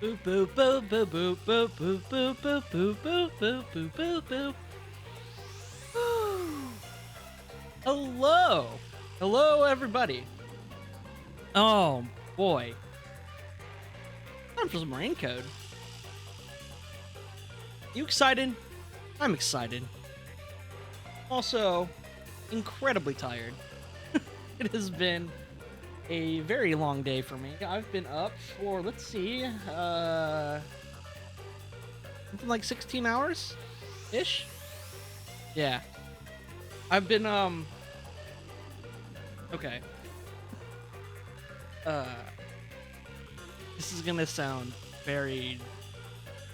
Boop boop boop boop boop boop boop boop boop boop boop boop boop boop boop. Hello, hello everybody. Oh boy, time for some rain code. You excited? I'm excited. Also, incredibly tired. It has been a very long day for me. I've been up for, let's see, something like 16 hours ish. Yeah, I've been okay. This is gonna sound very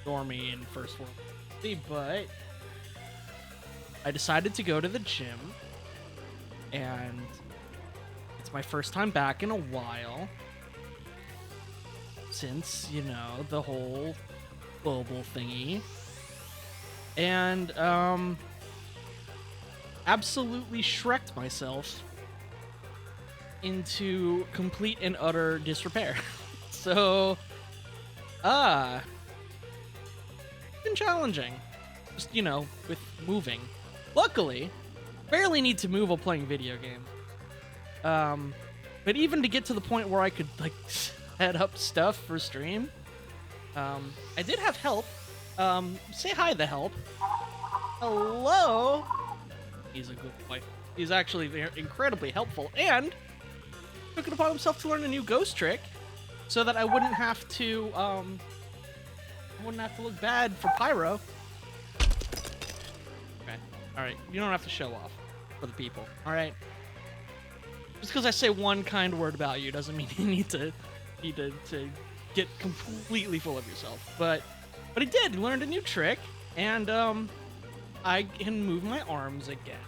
dormy and first world, but I decided to go to the gym, and it's my first time back in a while since, you know, the whole global thingy. And absolutely shreked myself into complete and utter disrepair. So it's been challenging. Just, you know, with moving. Luckily, barely need to move while playing video games. But even to get to the point where I could, like, set up stuff for stream, I did have help. Say hi, the help. Hello! He's a good boy. He's actually incredibly helpful, and took it upon himself to learn a new ghost trick so that I wouldn't have to, look bad for Pyro. Okay, alright, you don't have to show off for the people, alright? Just because I say one kind word about you doesn't mean you need to get completely full of yourself. But he did. He learned a new trick, and I can move my arms again.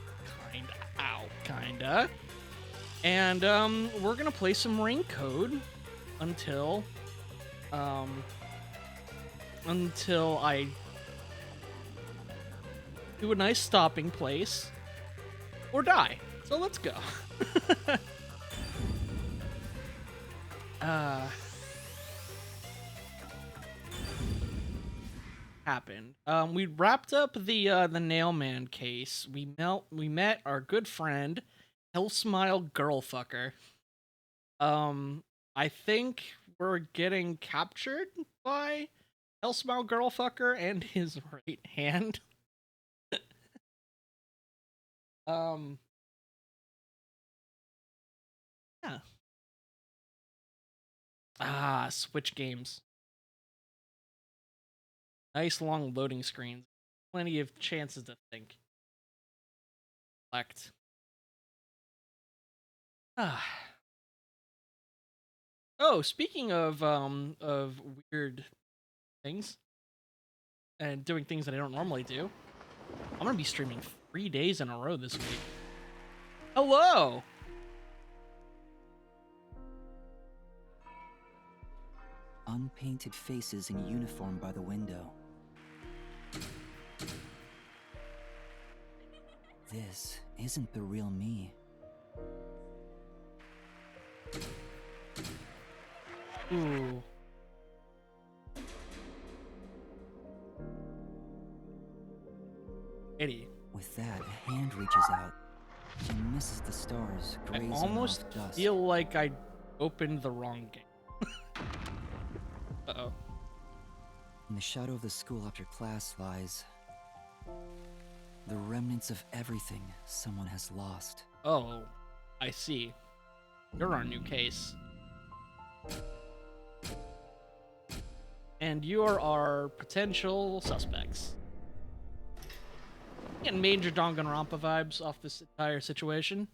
Kinda. Ow. Kinda. And we're gonna play some Rain Code until I do a nice stopping place or die. So let's go. Happened. We wrapped up the Nailman case. We met our good friend, Hellsmile Girlfucker. I think we're getting captured by Hellsmile Girlfucker and his right hand. Yeah. Switch games. Nice long loading screens. Plenty of chances to think. Select. Oh, speaking of weird things and doing things that I don't normally do, I'm gonna be streaming 3 days in a row this week. Hello! Unpainted faces in uniform by the window. This isn't the real me. Ooh. Eddie. With that, a hand reaches out and misses the stars, grazing I almost off dust. feel like I opened the wrong game. In the shadow of the school after class lies The remnants of everything someone has lost. Oh, I see. You're our new case. And you're our potential suspects. Getting major Danganronpa vibes off this entire situation.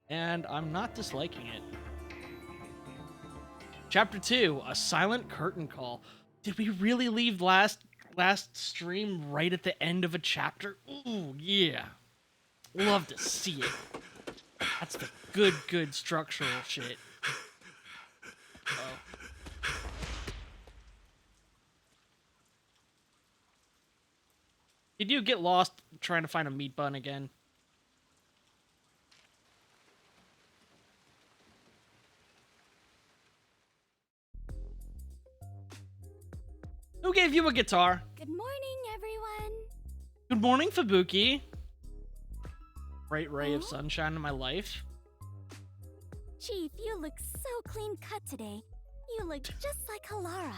And I'm not disliking it. Chapter 2, A Silent Curtain Call. Did we really leave last stream right at the end of a chapter? Ooh, yeah. Love to see it. That's the good structural shit. Oh. Did you get lost trying to find a meat bun again? Who gave you a guitar? Good morning, everyone. Good morning, Fubuki. Bright ray of sunshine in my life. Chief, you look so clean cut today. You look just like Halara.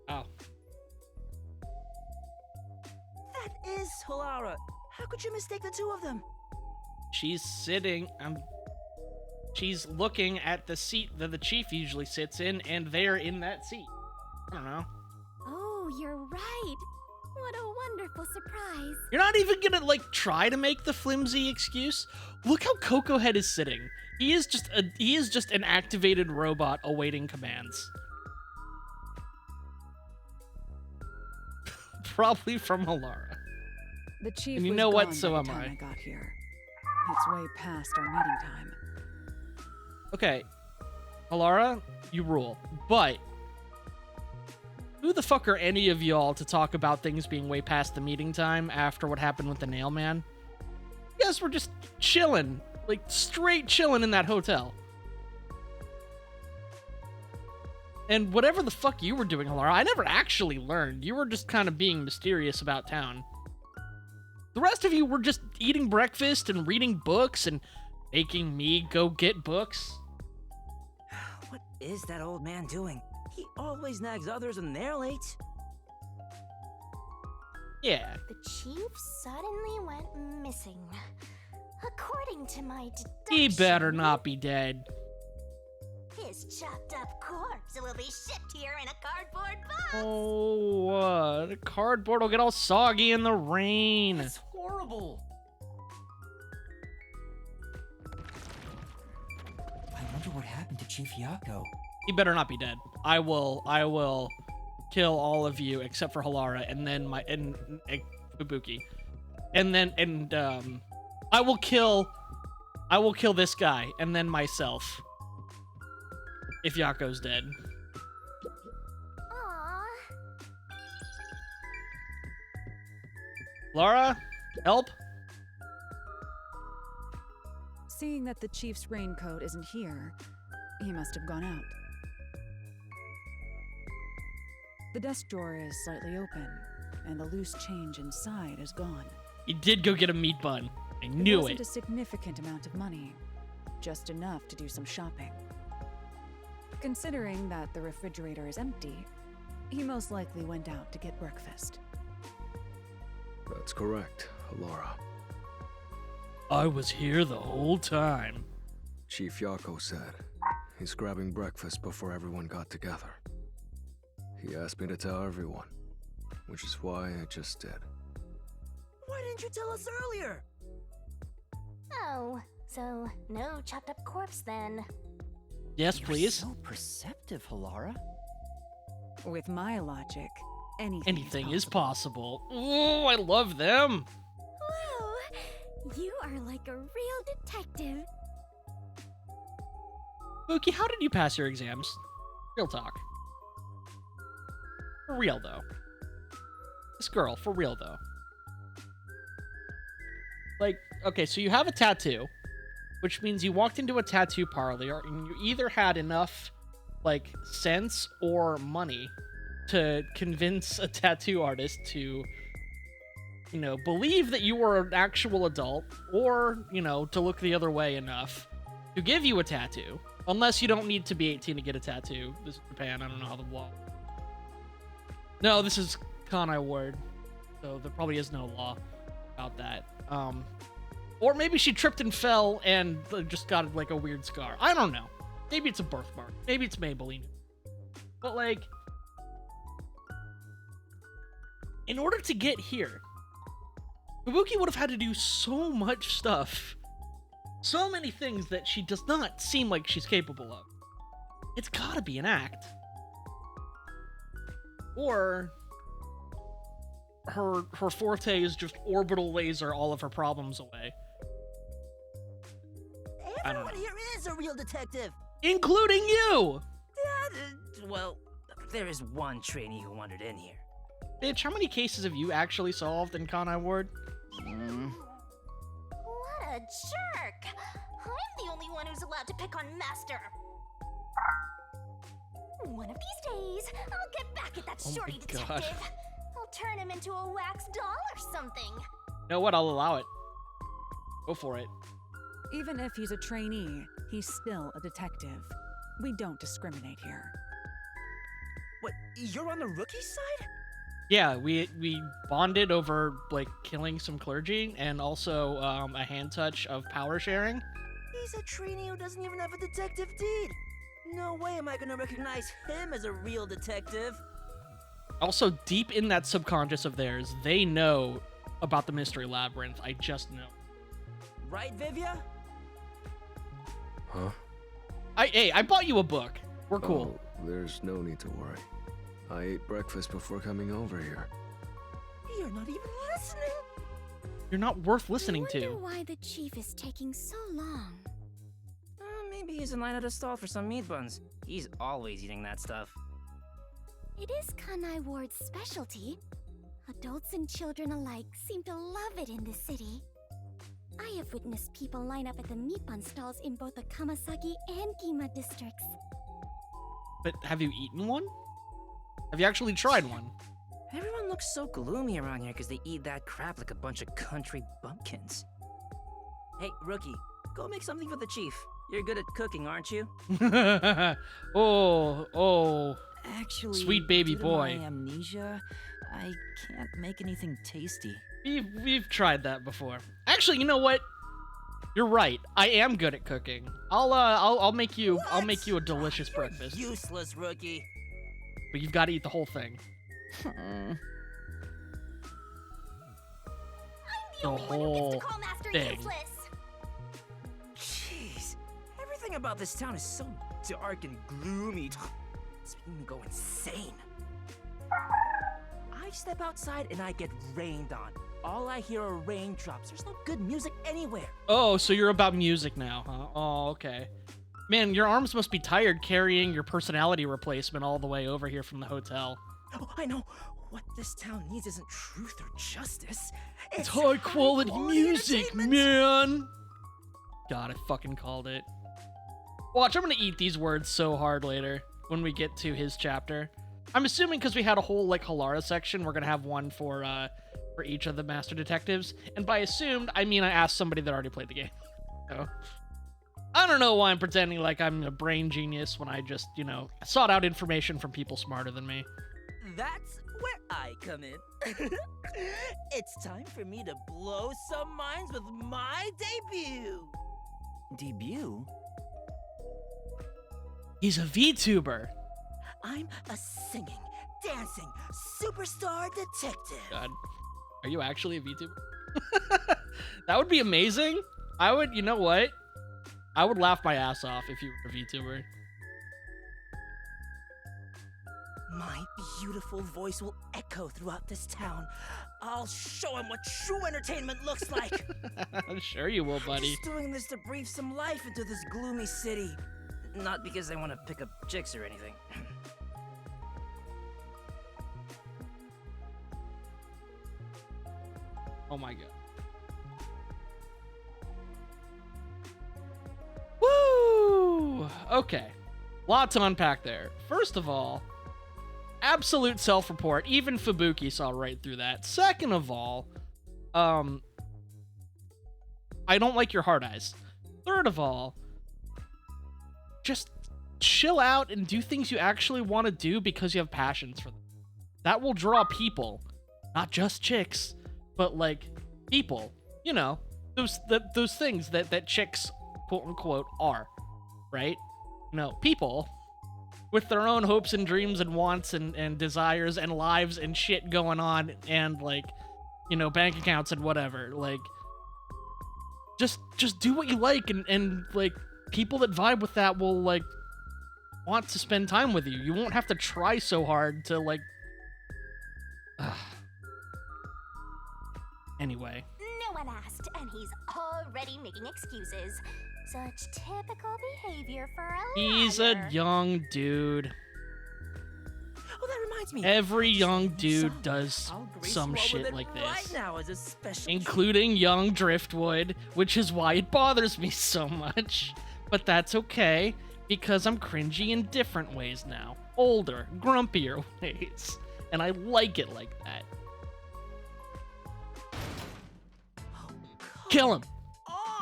Oh. That is Halara. How could you mistake the two of them? She's sitting, she's looking at the seat that the chief usually sits in, and they're in that seat. I don't know. Oh, you're right. What a wonderful surprise. You're not even gonna, like, try to make the flimsy excuse? Look how Coco Head is sitting. He is just an activated robot awaiting commands. Probably from Halara. The chief And you was know what? gone So by am the time I. I got here. It's way past our meeting time. Okay, Halara, you rule. But who the fuck are any of y'all to talk about things being way past the meeting time after what happened with the nail man? You guys were just chilling, like straight chilling in that hotel. And whatever the fuck you were doing, Halara, I never actually learned. You were just kind of being mysterious about town. The rest of you were just eating breakfast and reading books and making me go get books. What is that old man doing? He always nags others and they're late. Yeah. The chief suddenly went missing. According to my deduction, He better not be dead. his chopped up corpse will be shipped here in a cardboard box. Oh, the cardboard will get all soggy in the rain. That's horrible. I wonder what happened to Chief Yako. He better not be dead. I will kill all of you except for Halara and then Fubuki. I will kill this guy and then myself. If Yako's dead. Aww. Lara, help? Seeing that the chief's raincoat isn't here, he must have gone out. The desk drawer is slightly open, and the loose change inside is gone. He did go get a meat bun. I knew It wasn't it. a significant amount of money, just enough to do some shopping. Considering that the refrigerator is empty, he most likely went out to get breakfast. That's correct, Laura. I was here the whole time. Chief Yako said he's grabbing breakfast before everyone got together. He asked me to tell everyone, which is why I just did. Why didn't you tell us earlier? Oh, so no chopped up corpse then. Yes, You're please. so perceptive, Halara. With my logic, Anything is possible. Ooh, I love them. Whoa, you are like a real detective. Mookie, how did you pass your exams? Real talk. For real, though. This girl, for real, though. Like, okay, so you have a tattoo, which means you walked into a tattoo parlor and you either had enough, like, sense or money to convince a tattoo artist to, you know, believe that you were an actual adult, or, you know, to look the other way enough to give you a tattoo. Unless you don't need to be 18 to get a tattoo. This is Japan, I don't know how the law... No, this is Kanai Ward. so there probably is no law about that. Or maybe she tripped and fell and just got like a weird scar. I don't know. Maybe it's a birthmark. Maybe it's Maybelline. But like, in order to get here, Fubuki would have had to do so much stuff. So many things that she does not seem like she's capable of. It's gotta be an act. Or her forte is just orbital laser all of her problems away. Everyone here is a real detective. Including you! Well, there is one trainee who wandered in here. Bitch, how many cases have you actually solved in Kanai Ward? What a jerk! I'm the only one who's allowed to pick on Master. One of these days, I'll get back at that Oh my shorty God. detective. I'll turn him into a wax doll or something. You know what? I'll allow it. Go for it. Even if he's a trainee, he's still a detective. We don't discriminate here. What, you're on the rookie side? Yeah, we bonded over like killing some clergy and also a hand touch of power sharing. He's a trainee who doesn't even have a detective deed. No way am I gonna recognize him as a real detective. Also, deep in that subconscious of theirs, they know about the Mystery Labyrinth. I just know. Right, Vivia? Huh? I bought you a book. We're cool. Oh, there's no need to worry. I ate breakfast before coming over here. You're not even listening. You're not worth listening I wonder to. why the chief is taking so long. Maybe he's in line at a stall for some meat buns. He's always eating that stuff. It is Kanai Ward's specialty. Adults and children alike seem to love it in this city. I have witnessed people line up at the meat bun stalls in both the Kamasaki and Gima districts. But have you eaten one? Have you actually tried one? Everyone looks so gloomy around here because they eat that crap like a bunch of country bumpkins. Hey, rookie, go make something for the chief. You're good at cooking, aren't you? oh. Actually, Sweet baby due to boy. my amnesia, I can't make anything tasty. We've tried that before. Actually, you know what? You're right. I am good at cooking. I'll make you a delicious You're breakfast. Useless, rookie. But you've got to eat the whole thing. I'm the The only one who whole gets to call Master thing. useless. Jeez, everything about this town is so dark and gloomy. It's making me go insane. I step outside and I get rained on. All I hear are raindrops. There's no good music anywhere. Oh, so you're about music now, huh? Oh, okay. Man, your arms must be tired carrying your personality replacement all the way over here from the hotel. Oh, I know. What this town needs isn't truth or justice. It's high quality music, entertainment. man! God, I fucking called it. Watch, I'm gonna eat these words so hard later when we get to his chapter. I'm assuming because we had a whole, like, Halara section, we're gonna have one for each of the master detectives. And by assumed, I mean I asked somebody that already played the game. So, I don't know why I'm pretending like I'm a brain genius when I just, sought out information from people smarter than me. That's where I come in. It's time for me to blow some minds with my debut. Debut? He's a VTuber. I'm a singing, dancing superstar detective. God, are you actually a VTuber? That would be amazing. You know what? I would laugh my ass off if you were a VTuber. My beautiful voice will echo throughout this town. I'll show him what true entertainment looks like. Sure you will, buddy. Just doing this to breathe some life into this gloomy city. Not because I want to pick up chicks or anything. Oh my god. Woo! Okay. Lot to unpack there. First of all, absolute self-report. Even Fubuki saw right through that. Second of all, I don't like your hard eyes. Third of all, just chill out and do things you actually want to do because you have passions for them. That will draw people. not just chicks, but like people. You know, those things that chicks, quote unquote, are, right? No, people with their own hopes and dreams and wants and desires and lives and shit going on and like, you know, bank accounts and whatever. Like, just do what you like and like people that vibe with that will like want to spend time with you. You won't have to try so hard to like. Anyway. No one asked, and he's already making excuses. Such typical behavior for a He's a liar. young dude. Oh, that reminds me. Every young Some dude does I'll grace some you all with shit it like right this. now as a special Including young Driftwood, which is why it bothers me so much. But that's okay, because I'm cringy in different ways now. Older, grumpier ways. And I like it like that. Kill him!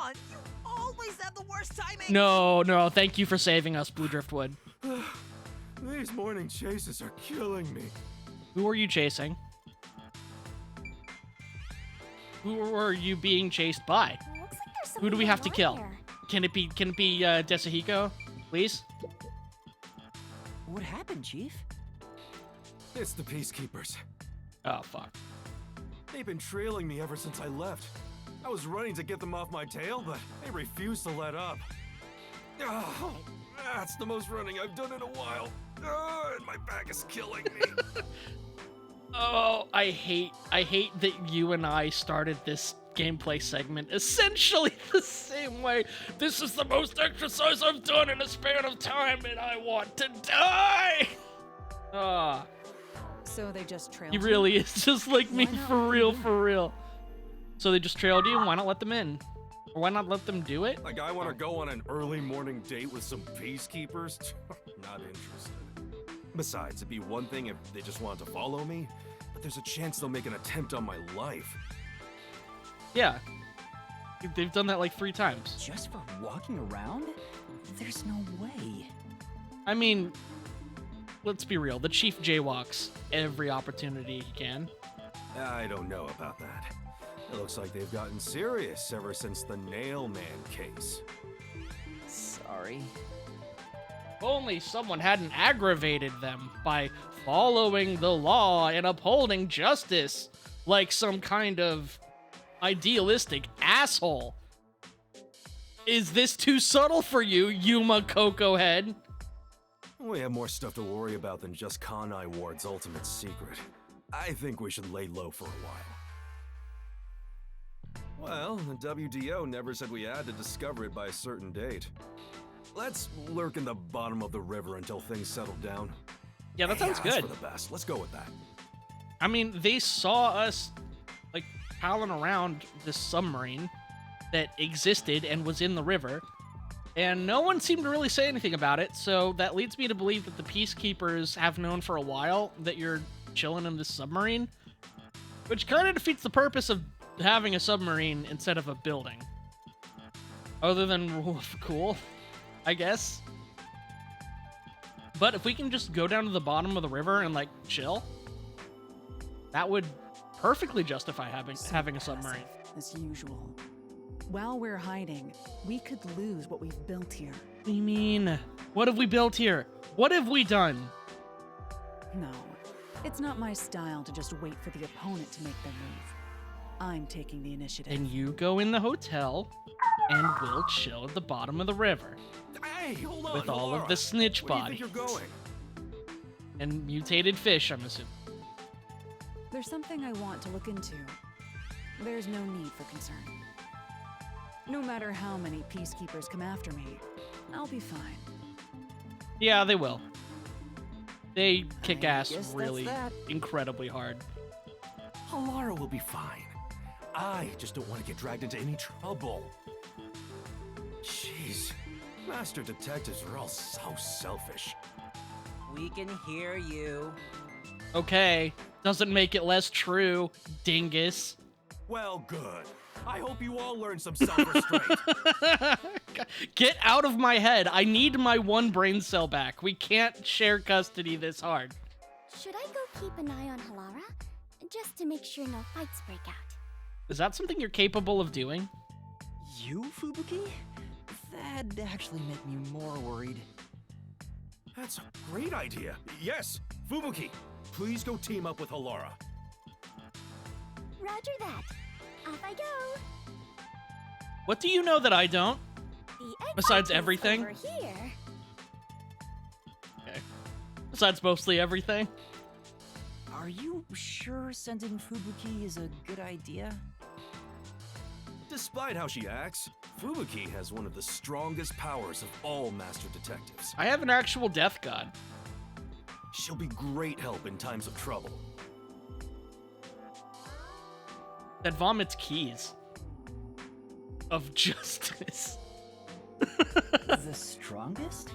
on. You always have the worst timing. No, thank you for saving us, Blue Driftwood. These morning chases are killing me. Who are you chasing? Who are you being chased by? Looks like there's Who do we something have to going kill? on here. Can it be Desahiko, please? What happened, Chief? It's the Peacekeepers. Oh, fuck. They've been trailing me ever since I left. I was running to get them off my tail, but they refused to let up. Oh, that's the most running I've done in a while. Oh, and my back is killing me. Oh, I hate that you and I started this gameplay segment essentially the same way. This is the most exercise I've done in a span of time, and I want to die! Ah, So they just trailed he you? really is just like me, Why not for let real, them in? for real. So they just trailed you, why not let them in? Or why not let them do it? Like, I want to go on an early morning date with some Peacekeepers? Not interested. Besides, it'd be one thing if they just wanted to follow me, but there's a chance they'll make an attempt on my life. Yeah. They've done that like 3 times. Just for walking around? There's no way. I mean, let's be real. The Chief jaywalks every opportunity he can. I don't know about that. It looks like they've gotten serious ever since the Nail Man case. Sorry. If only someone hadn't aggravated them by following the law and upholding justice like some kind of idealistic asshole. Is this too subtle for you, Yuma Coco Head? We have more stuff to worry about than just Kanai Ward's ultimate secret. I think we should lay low for a while. Well, the WDO never said we had to discover it by a certain date. Let's lurk in the bottom of the river until things settle down. Yeah, that sounds That's good. for the best. Let's go with that. I mean, they saw us, like, palling around this submarine that existed and was in the river, and no one seemed to really say anything about it, so that leads me to believe that the Peacekeepers have known for a while that you're chilling in this submarine, which kind of defeats the purpose of having a submarine instead of a building. Other than cool, I guess. But if we can just go down to the bottom of the river and, like, chill, that would perfectly justify having a submarine. As usual. While we're hiding, we could lose what we've built here. What do you mean? What have we built here? What have we done? No, it's not my style to just wait for the opponent to make their move. I'm taking the initiative. And you go in the hotel, and we'll chill at the bottom of the river Hey, hold on, with all of Laura. the snitch Where do you bodies think you're going? and mutated fish, I'm assuming. There's something I want to look into. There's no need for concern. No matter how many peacekeepers come after me, I'll be fine. Yeah, they will. They kick I ass guess that's really that. incredibly hard. Halara will be fine. I just don't want to get dragged into any trouble. Jeez. Master detectives are all so selfish. We can hear you. Okay, doesn't make it less true, dingus. Well, good. I hope you all learn some self-restraint. Get out of my head. I need my 1 brain cell back. We can't share custody this hard. Should I go keep an eye on Halara? just to make sure no fights break out. Is that something you're capable of doing? You, Fubuki? That'd actually make me more worried. That's a great idea. Yes, Fubuki, please go team up with Halara. Roger that. Off I go. What do you know that I don't? The egg Besides box is everything? over here. Okay. Besides mostly everything? Are you sure sending Fubuki is a good idea? Despite how she acts, Fubuki has one of the strongest powers of all master detectives. I have an actual death god. She'll be great help in times of trouble. That vomits keys of justice. The strongest?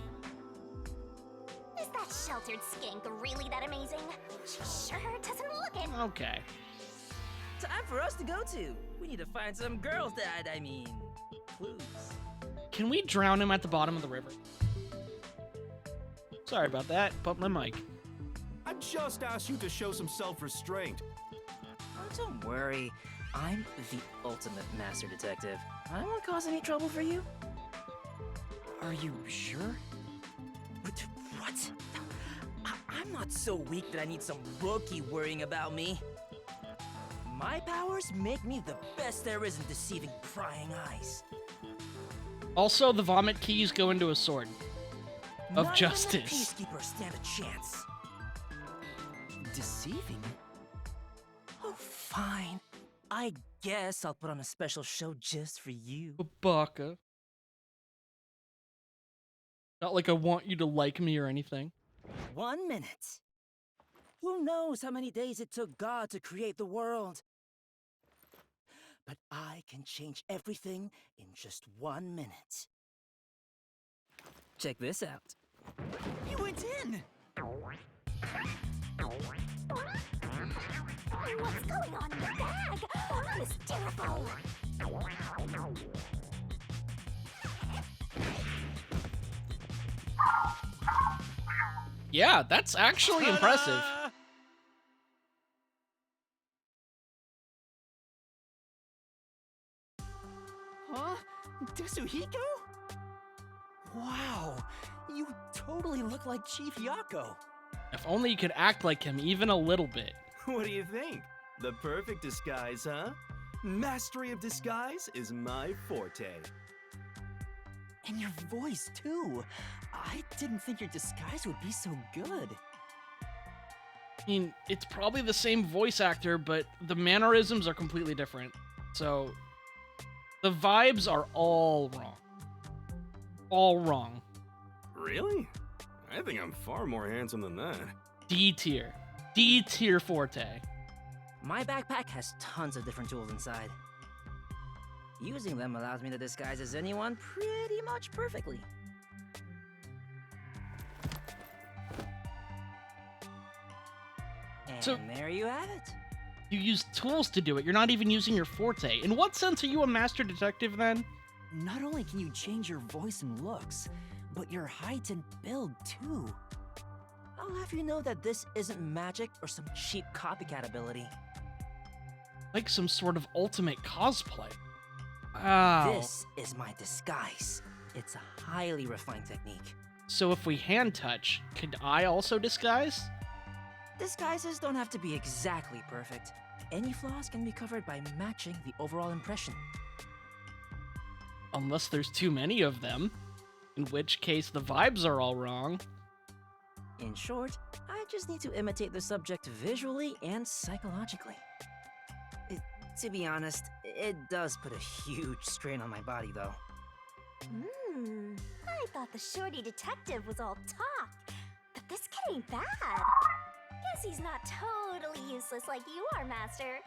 Is that sheltered skink really that amazing? She sure doesn't look it. Okay. Time for us to go to. We need to find some girls that, clues. Can we drown him at the bottom of the river? Sorry about that. Bumped my mic. I just asked you to show some self-restraint. Oh, don't worry. I'm the ultimate master detective. I won't cause any trouble for you. Are you sure? What? I'm not so weak that I need some rookie worrying about me. My powers make me the best there is in deceiving prying eyes. Also, the vomit keys go into a sword of Not justice. even the peacekeepers stand a chance. Deceiving? Oh, fine. I guess I'll put on a special show just for you. Baka. Not like I want you to like me or anything. 1 minute. Who knows how many days it took God to create the world? But I can change everything in just 1 minute. Check this out. You went in! What's going on in the bag? I'm hysterical. Yeah, that's actually impressive. Huh? Tetsuhiko? Wow, you totally look like Chief Yako. If only you could act like him even a little bit. What do you think? The perfect disguise, huh? Mastery of disguise is my forte. And your voice, too. I didn't think your disguise would be so good. I mean, it's probably the same voice actor, but the mannerisms are completely different. So, the vibes are all wrong. All wrong. Really? I think I'm far more handsome than that. D tier. D tier forte. My backpack has tons of different tools inside. Using them allows me to disguise as anyone pretty much perfectly. And So- there you have it. You use tools to do it. You're not even using your forte. In what sense are you a master detective then? Not only can you change your voice and looks, but your height and build, too. I'll have you know that this isn't magic or some cheap copycat ability. Like some sort of ultimate cosplay. Wow. This is my disguise. It's a highly refined technique. So if we hand touch, could I also disguise? Disguises don't have to be exactly perfect. Any flaws can be covered by matching the overall impression. Unless there's too many of them. In which case the vibes are all wrong. In short, I just need to imitate the subject visually and psychologically. To be honest, it does put a huge strain on my body, though. I thought the shorty detective was all talk, but this kid ain't bad. Guess he's not totally useless like you are, Master.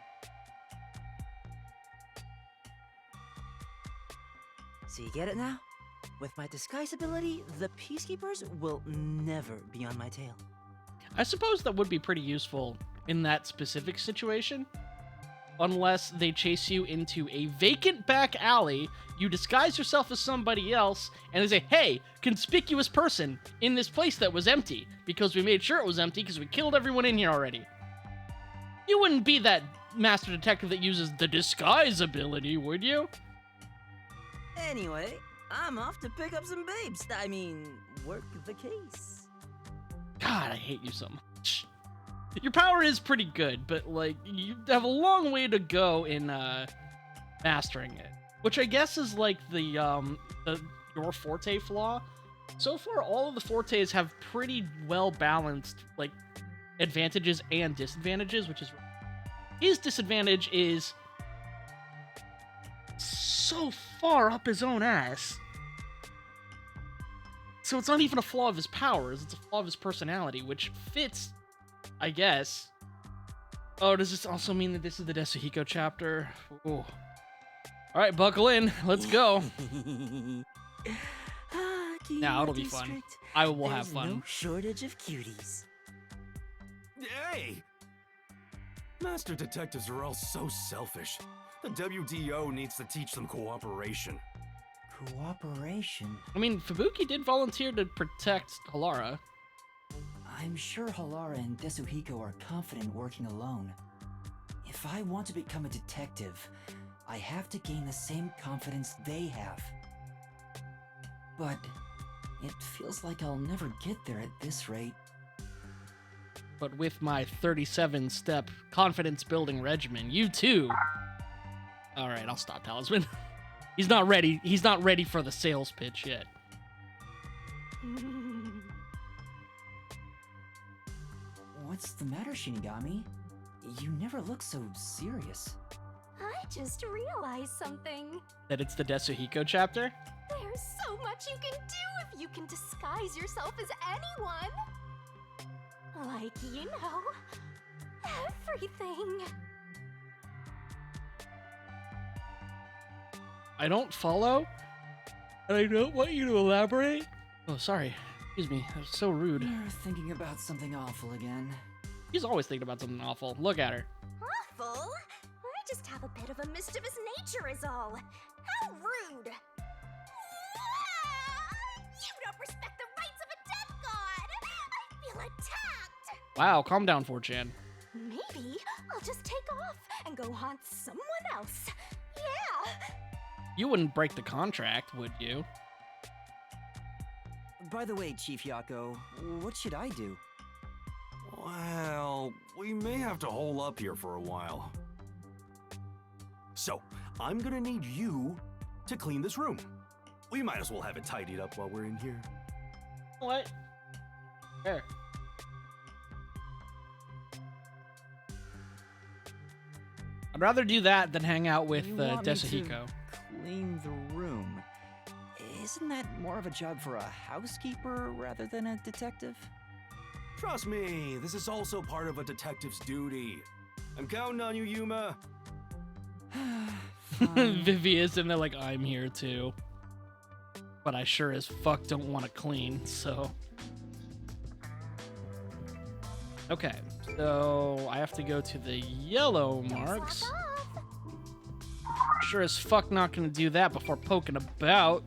So you get it now? With my disguise ability, the Peacekeepers will never be on my tail. I suppose that would be pretty useful in that specific situation. Unless they chase you into a vacant back alley, you disguise yourself as somebody else, and they say, hey, conspicuous person in this place that was empty, because we made sure it was empty because we killed everyone in here already. You wouldn't be that master detective that uses the disguise ability, would you? Anyway, I'm off to pick up some babes. I mean, work the case. God, I hate you so much. Your power is pretty good, but like you have a long way to go in mastering it, which I guess is like the your forte flaw. So far, all of the fortes have pretty well balanced like advantages and disadvantages, which is his disadvantage is so far up his own ass. So it's not even a flaw of his powers, it's a flaw of his personality, which fits, I guess. Oh, does this also mean that this is the Desuhiko chapter? Ooh. Alright, buckle in. Let's go. Now it'll be fun. I will have fun. No shortage of cuties. Hey! Master detectives are all so selfish. The WDO needs to teach them cooperation. Cooperation? I mean, Fubuki did volunteer to protect Halara. I'm sure Halara and Desuhiko are confident working alone. If I want to become a detective, I have to gain the same confidence they have. But it feels like I'll never get there at this rate. But with my 37-step confidence-building regimen, you too. All right, I'll stop, Talisman. He's not ready. He's not ready for the sales pitch yet. What's the matter, Shinigami? You never look so serious. I just realized something. That it's the Desuhiko chapter? There's so much you can do if you can disguise yourself as anyone. Like, you know, everything. I don't follow, and I don't want you to elaborate. Oh, sorry. Excuse me. That was so rude. You're thinking about something awful again. He's always thinking about something awful. Look at her. Awful? I just have a bit of a mischievous nature is all. How rude! You don't respect the rights of a death god! I feel attacked! Wow, calm down, 4chan. Maybe I'll just take off and go haunt someone else. Yeah! You wouldn't break the contract, would you? By the way, Chief Yako, what should I do? Well, we may have to hole up here for a while. So, I'm gonna need you to clean this room. We might as well have it tidied up while we're in here. What? There. I'd rather do that than hang out with You want me to Desuhiko. Clean the room. Isn't that more of a job for a housekeeper rather than a detective? Trust me, this is also part of a detective's duty. I'm counting on you, Yuma. Vivi is in there like, I'm here too. But I sure as fuck don't want to clean, so. Okay, so I have to go to the yellow marks. Sure as fuck not gonna do that before poking about.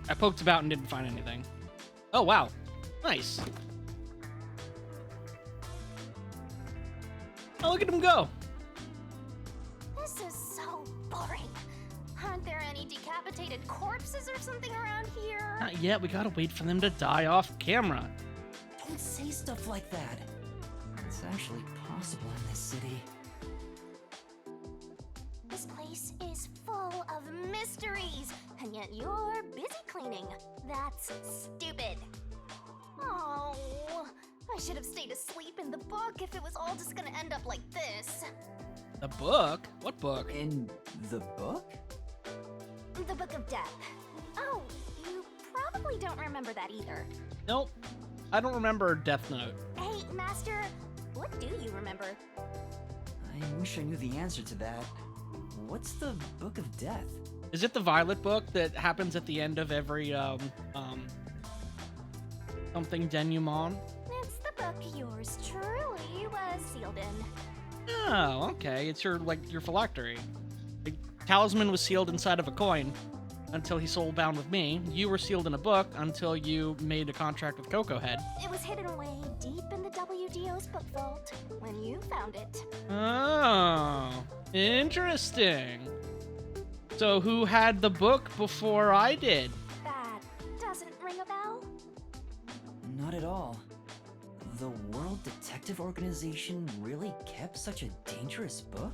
I poked about and didn't find anything. Oh, wow. Nice. Oh, look at him go. This is so boring. Aren't there any decapitated corpses or something around here? Not yet. We gotta wait for them to die off camera. Don't say stuff like that. It's actually possible in this city. This place is full of mysteries, and yet you're busy cleaning. That's stupid. Oh, I should have stayed asleep in the book if it was all just gonna end up like this. The book? What book? In the book? The Book of Death. Oh, you probably don't remember that either. Nope. I don't remember Death Note. Hey, Master, what do you remember? I wish I knew the answer to that. What's the Book of Death? Is it the Violet book that happens at the end of every, something denouement? It's the book yours truly was sealed in. Oh, okay. It's your phylactery. The talisman was sealed inside of a coin. until he soulbound with me. You were sealed in a book until you made a contract with Coco Head. It was hidden away deep in the WDO's book vault when you found it. Oh, interesting. So who had the book before I did? That doesn't ring a bell? Not at all. The World Detective Organization really kept such a dangerous book?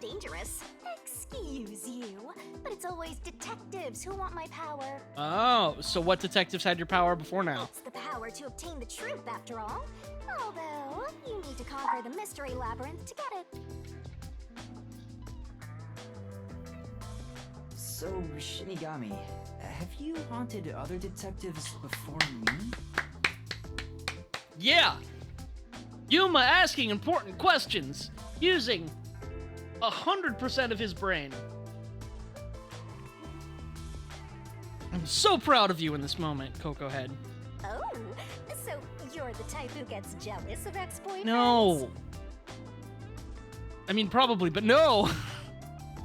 Dangerous? Excuse you, but it's always detectives who want my power. Oh, so what detectives had your power before now? It's the power to obtain the truth, after all. Although, you need to conquer the mystery labyrinth to get it. So, Shinigami, have you haunted other detectives before me? Yeah! Yuma asking important questions, using 100% of his brain. I'm so proud of you in this moment, Coco Head. Oh, so you're the type who gets jealous of ex-boyfriends? No! I mean, probably, but no!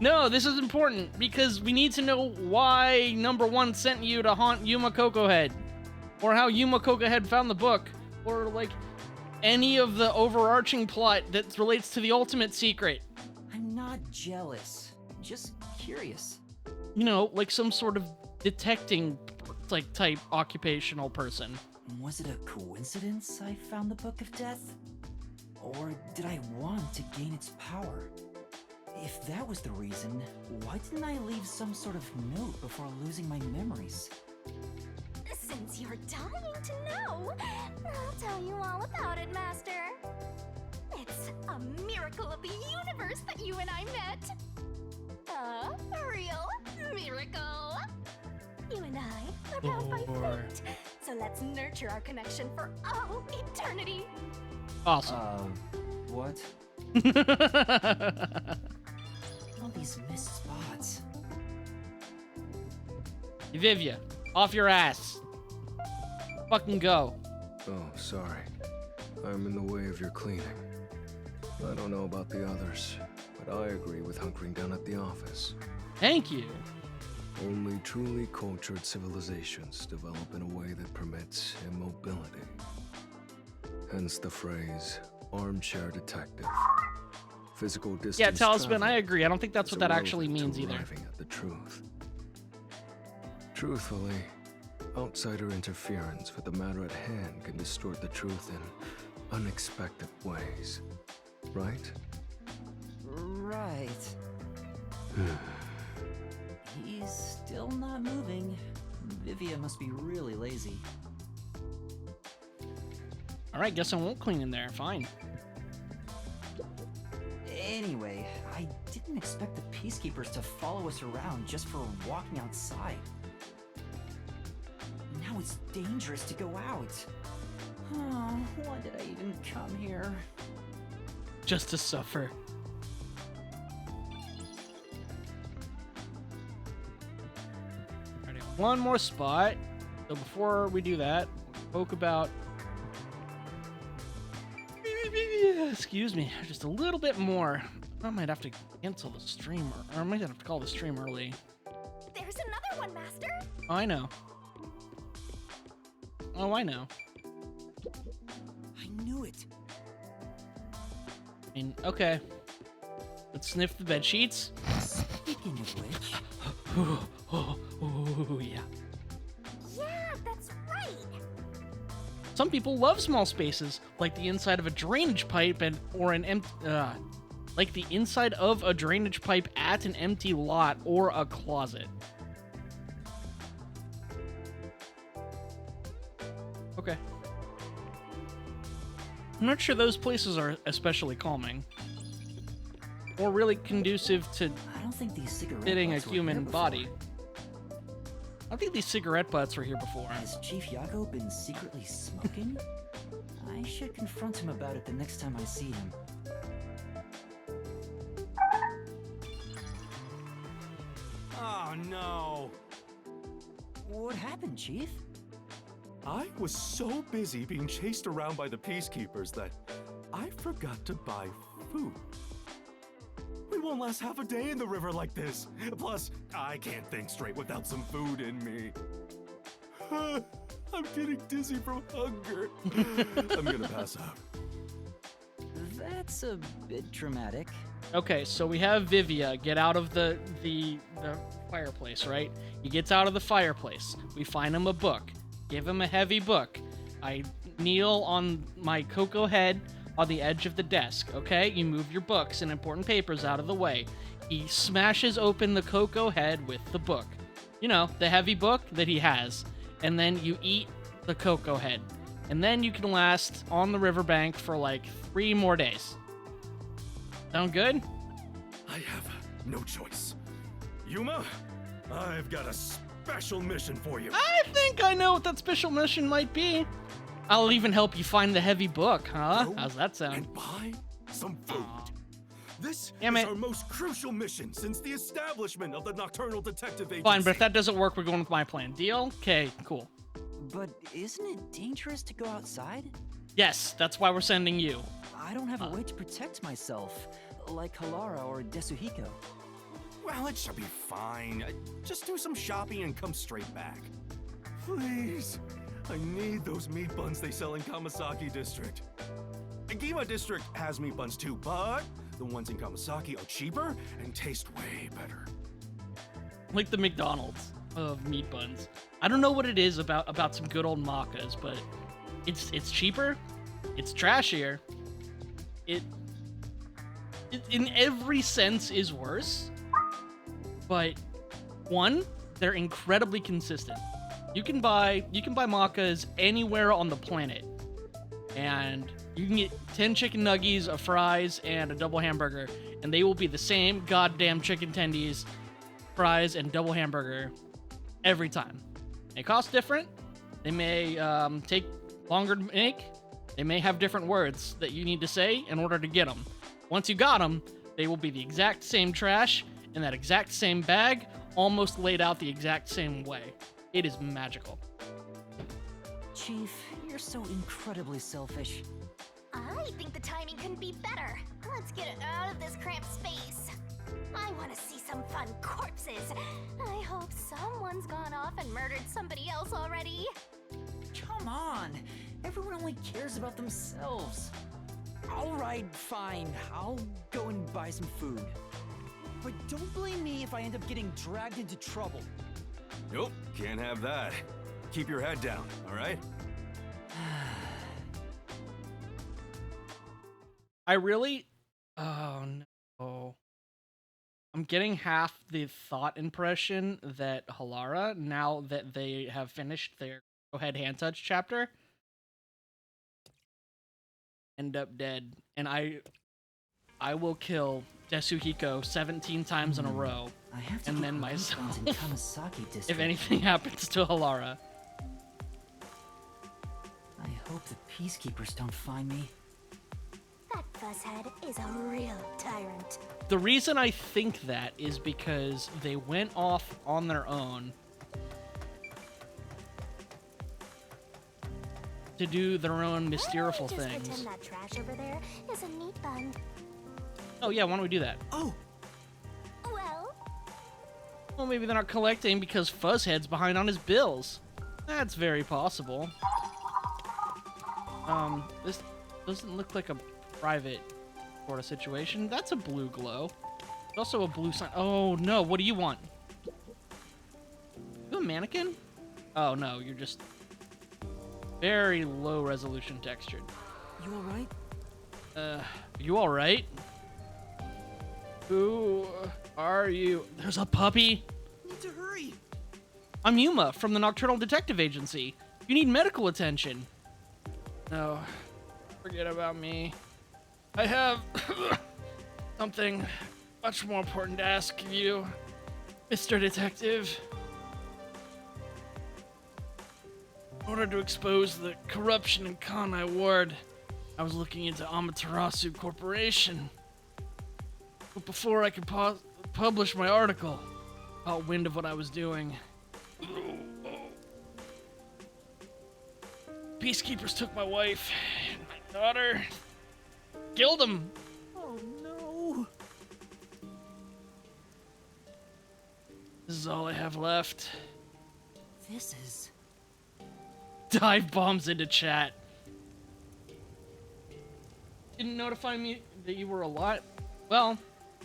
No, this is important, because we need to know why number 1 sent you to haunt Yuma Coco Head. Or how Yuma Coco Head found the book. Or, like, any of the overarching plot that relates to the ultimate secret. I'm not jealous, just curious. You know, like some sort of detecting, like, type occupational person. Was it a coincidence I found the Book of Death? Or did I want to gain its power? If that was the reason, why didn't I leave some sort of note before losing my memories? Since you're dying to know, I'll tell you all about it, Master. It's a miracle of the universe that you and I met. A real miracle. You and I are bound by fate, so let's nurture our connection for all eternity. Awesome. What? All these missed spots. Vivia, off your ass. Fucking go. Oh, sorry. I'm in the way of your cleaning. I don't know about the others, but I agree with hunkering down at the office. Thank you. Only truly cultured civilizations develop in a way that permits immobility. Hence the phrase, armchair detective. Physical distance Yeah, Talisman, travel I agree. I don't think that's is what that actually irrelevant means to either. arriving at the truth. Truthfully, outsider interference with the matter at hand can distort the truth in unexpected ways. Right? Right. He's still not moving. Vivia must be really lazy. Alright, guess I won't clean in there. Fine. Anyway, I didn't expect the Peacekeepers to follow us around just for walking outside. Now it's dangerous to go out. Oh, why did I even come here? Just to suffer. Alright, one more spot. So before we do that, we'll spoke about... Excuse me, just a little bit more. I might have to cancel the stream, or I might have to call the stream early. There's another one, Master. Oh, I know. Oh, I know. I knew it. I mean, okay. Let's sniff the bed sheets. Speaking of which, Oh, yeah. Yeah, that's right. Some people love small spaces, like the inside of a drainage pipe like the inside of a drainage pipe at an empty lot or a closet. Okay. I'm not sure those places are especially calming. Or really conducive to I don't think these cigarette fitting a butts were human here before. body. I think these cigarette butts were here before. Has Chief Yago been secretly smoking? I should confront him about it the next time I see him. Oh no! What happened, Chief? I was so busy being chased around by the Peacekeepers that I forgot to buy food. We won't last half a day in the river like this. Plus, I can't think straight without some food in me. I'm getting dizzy from hunger. I'm gonna pass out. That's a bit dramatic. Okay, so we have Vivia get out of the fireplace, right? He gets out of the fireplace. We find him a book. Give him a heavy book. I kneel on my cocoa head on the edge of the desk, okay? You move your books and important papers out of the way. He smashes open the cocoa head with the book. You know, the heavy book that he has. And then you eat the cocoa head. And then you can last on the riverbank for like 3 more days. Sound good? I have no choice. Yuma, I've got a special mission for you. I think I know what that special mission might be. I'll even help you find the heavy book, huh? Go How's that sound? And buy some food. This Damn is it. our most crucial mission since the establishment of the Nocturnal Detective Agency. Fine, but if that doesn't work, we're going with my plan. Deal? Okay, cool. But isn't it dangerous to go outside? Yes, that's why we're sending you. I don't have a way to protect myself, like Halara or Desuhiko. Well, it should be fine. Just do some shopping and come straight back. Please. I need those meat buns they sell in Kamasaki District. Gima District has meat buns too, but the ones in Kamasaki are cheaper and taste way better. Like the McDonald's of meat buns. I don't know what it is about some good old macas, but it's cheaper, it's trashier, it in every sense is worse. But one, they're incredibly consistent. You can buy macas anywhere on the planet, and you can get 10 chicken nuggies, a fries, and a double hamburger, and they will be the same goddamn chicken tendies, fries, and double hamburger every time. They cost different. They may take longer to make. They may have different words that you need to say in order to get them. Once you got them, they will be the exact same trash in that exact same bag, almost laid out the exact same way. It is magical. Chief, you're so incredibly selfish. I think the timing couldn't be better. Let's get it out of this cramped space. I want to see some fun corpses. I hope someone's gone off and murdered somebody else already. Come on, everyone only cares about themselves. All right, fine, I'll go and buy some food. But don't blame me if I end up getting dragged into trouble. Nope, can't have that. Keep your head down, all right? Oh no. I'm getting half the thought impression that Halara, now that they have finished their Go Ahead Hand Touch chapter, end up dead. And I will kill Desuhiko 17 times in a row. I have to And get then my myself. friends in Kamasaki District. If anything happens to Halara. I hope the peacekeepers don't find me. That fuzzhead is a real tyrant. The reason I think that is because they went off on their own to do their own mysteriful Just things. pretend that trash over there is a meat bun. Oh yeah, why don't we do that? Oh, Well, Well, maybe they're not collecting because Fuzzhead's behind on his bills. That's very possible. This doesn't look like a private sort of situation. That's a blue glow. There's also a blue sign. Oh no, what do you want? You a mannequin? Oh no, you're just very low resolution textured. you all right? You alright? Who are you? There's a puppy. Need to hurry. I'm Yuma from the Nocturnal Detective Agency. You need medical attention. No, forget about me. I have something much more important to ask of you, Mr. Detective. In order to expose the corruption in Kanai Ward, I was looking into Amaterasu Corporation. But before I could publish my article, I caught wind of what I was doing. Peacekeepers took my wife and my daughter. Killed them. Oh no. This is all I have left. This is... Dive bombs into chat. Didn't notify me that you were alive. Well,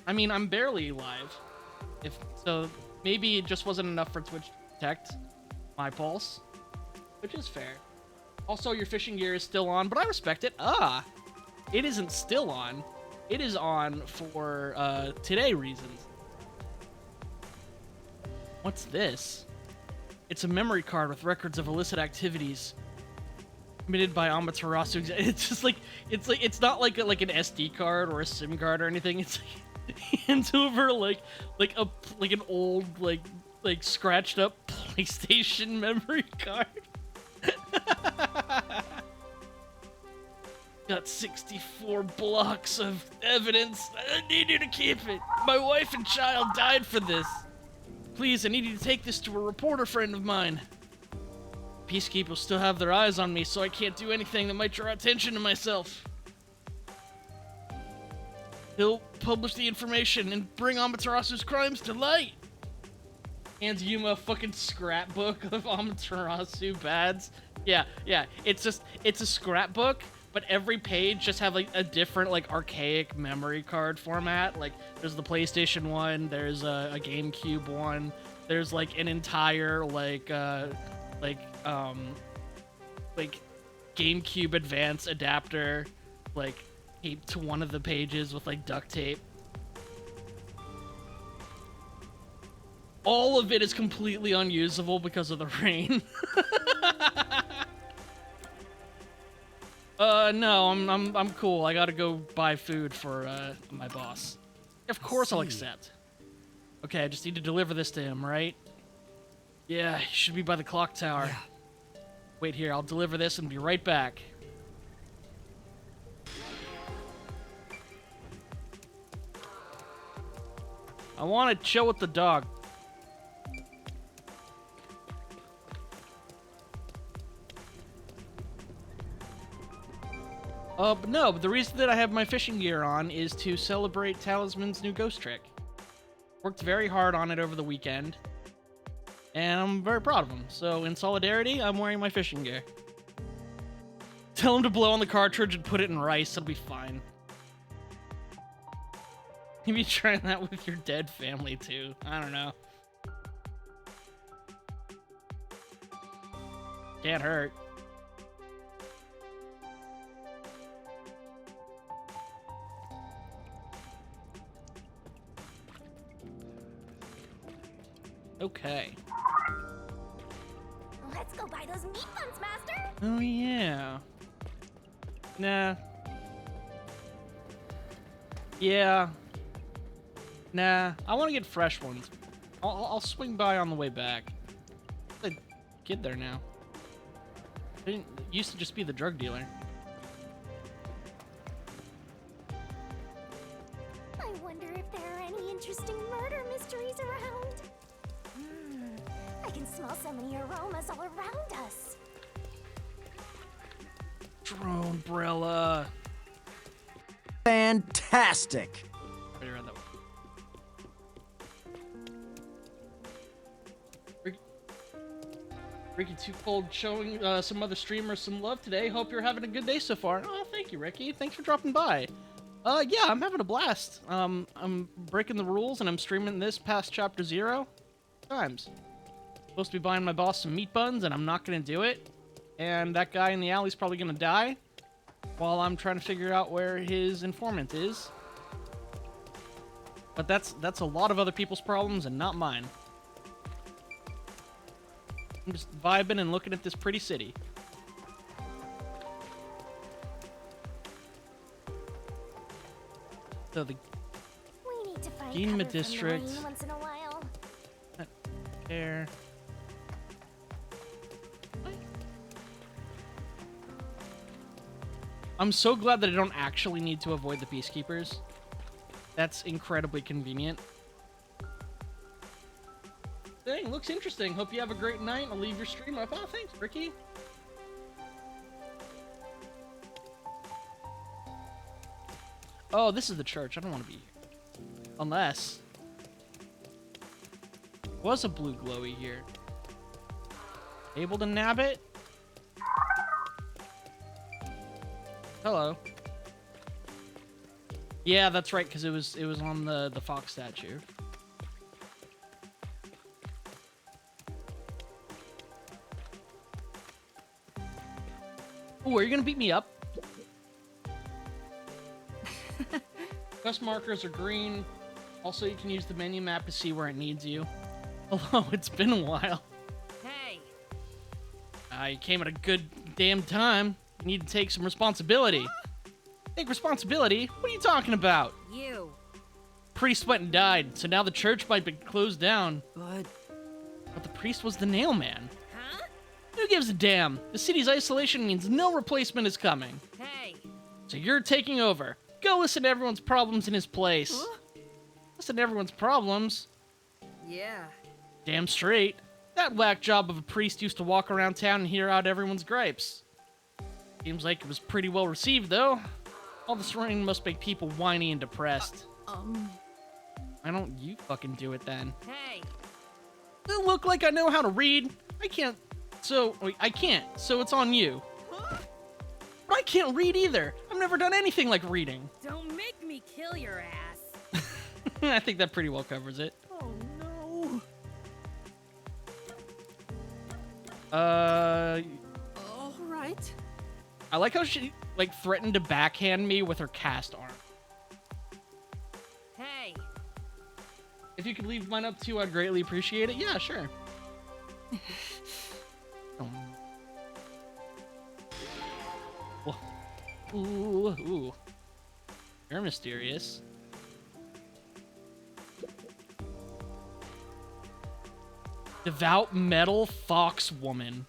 I mean, I'm barely alive. If so, maybe it just wasn't enough for Twitch to detect my pulse, which is fair. Also, your fishing gear is still on, but I respect it. It isn't still on. It is on for today reasons. What's this? It's a memory card with records of illicit activities committed by Amaterasu. It's not like an SD card or a SIM card or anything. It's like he hands over like an old like scratched up PlayStation memory card. Got 64 blocks of evidence. I need you to keep it. My wife and child died for this. Please, I need you to take this to a reporter friend of mine. Peacekeepers still have their eyes on me, so I can't do anything that might draw attention to myself. He'll publish the information and bring Amaterasu's crimes to light. Hands Yuma a fucking scrapbook of Amaterasu bads. Yeah, it's a scrapbook, but every page just have like a different like archaic memory card format. Like there's the PlayStation one, there's a GameCube one, there's like an entire like GameCube Advance adapter like taped to one of the pages with like duct tape. All of it is completely unusable because of the rain. No, I'm cool. I gotta go buy food for my boss. Of course I'll accept. Okay, I just need to deliver this to him, right? Yeah, he should be by the clock tower. Yeah. Wait here, I'll deliver this and be right back. I want to chill with the dog. But no, but the reason that I have my fishing gear on is to celebrate Talisman's new ghost trick. Worked very hard on it over the weekend, and I'm very proud of him. So in solidarity, I'm wearing my fishing gear. Tell him to blow on the cartridge and put it in rice, it'll be fine. Maybe try that with your dead family too. I don't know. Can't hurt. Okay. Let's go buy those meat buns, Master! Oh, yeah. Nah. Yeah. Nah. I want to get fresh ones. I'll swing by on the way back. There's a kid there now. It used to just be the drug dealer. I wonder if there are any interesting murder mysteries around. I can smell so many aromas all around us. Drone Brella. Fantastic! Right around that way. Ricky Too Cold showing some other streamers some love today. Hope you're having a good day so far. Oh, thank you, Ricky. Thanks for dropping by. Yeah, I'm having a blast. I'm breaking the rules and I'm streaming this past chapter 0 times. Supposed to be buying my boss some meat buns and I'm not gonna do it. And that guy in the alley's probably gonna die while I'm trying to figure out where his informant is. But that's a lot of other people's problems and not mine. I'm just vibing and looking at this pretty city. So the We need to find Gima cover from the district. rain once in a while. there. I'm so glad that I don't actually need to avoid the peacekeepers. That's incredibly convenient. Dang, looks interesting. Hope you have a great night. I'll leave your stream up. Oh, thanks, Ricky. Oh, this is the church. I don't want to be here. Unless... Was a blue glowy here. Able to nab it? Hello. Yeah, that's right, because it was on the fox statue. Ooh, are you gonna beat me up? Quest markers are green. Also, you can use the menu map to see where it needs you. Hello, it's been a while. Hey! You came at a good damn time. You need to take some responsibility. Take responsibility? What are you talking about? You. Priest went and died, so now the church might be closed down. But But the priest was the nail man. Huh? Who gives a damn? The city's isolation means no replacement is coming. Hey! So you're taking over. Go listen to everyone's problems in his place. Huh? Listen to everyone's problems? Yeah. Damn straight. That whack job of a priest used to walk around town and hear out everyone's gripes. Seems like it was pretty well received, though. All this rain must make people whiny and depressed. Why don't you fucking do it then? Hey! Doesn't look like I know how to read. I can't, so it's on you. But I can't read either. I've never done anything like reading. Don't make me kill your ass. I think that pretty well covers it. Oh no! All right. I like how she, like, threatened to backhand me with her cast arm. Hey! If you could leave mine up too, I'd greatly appreciate it. Yeah, sure. Oh. Whoa. Ooh. You're mysterious. Devout metal fox woman.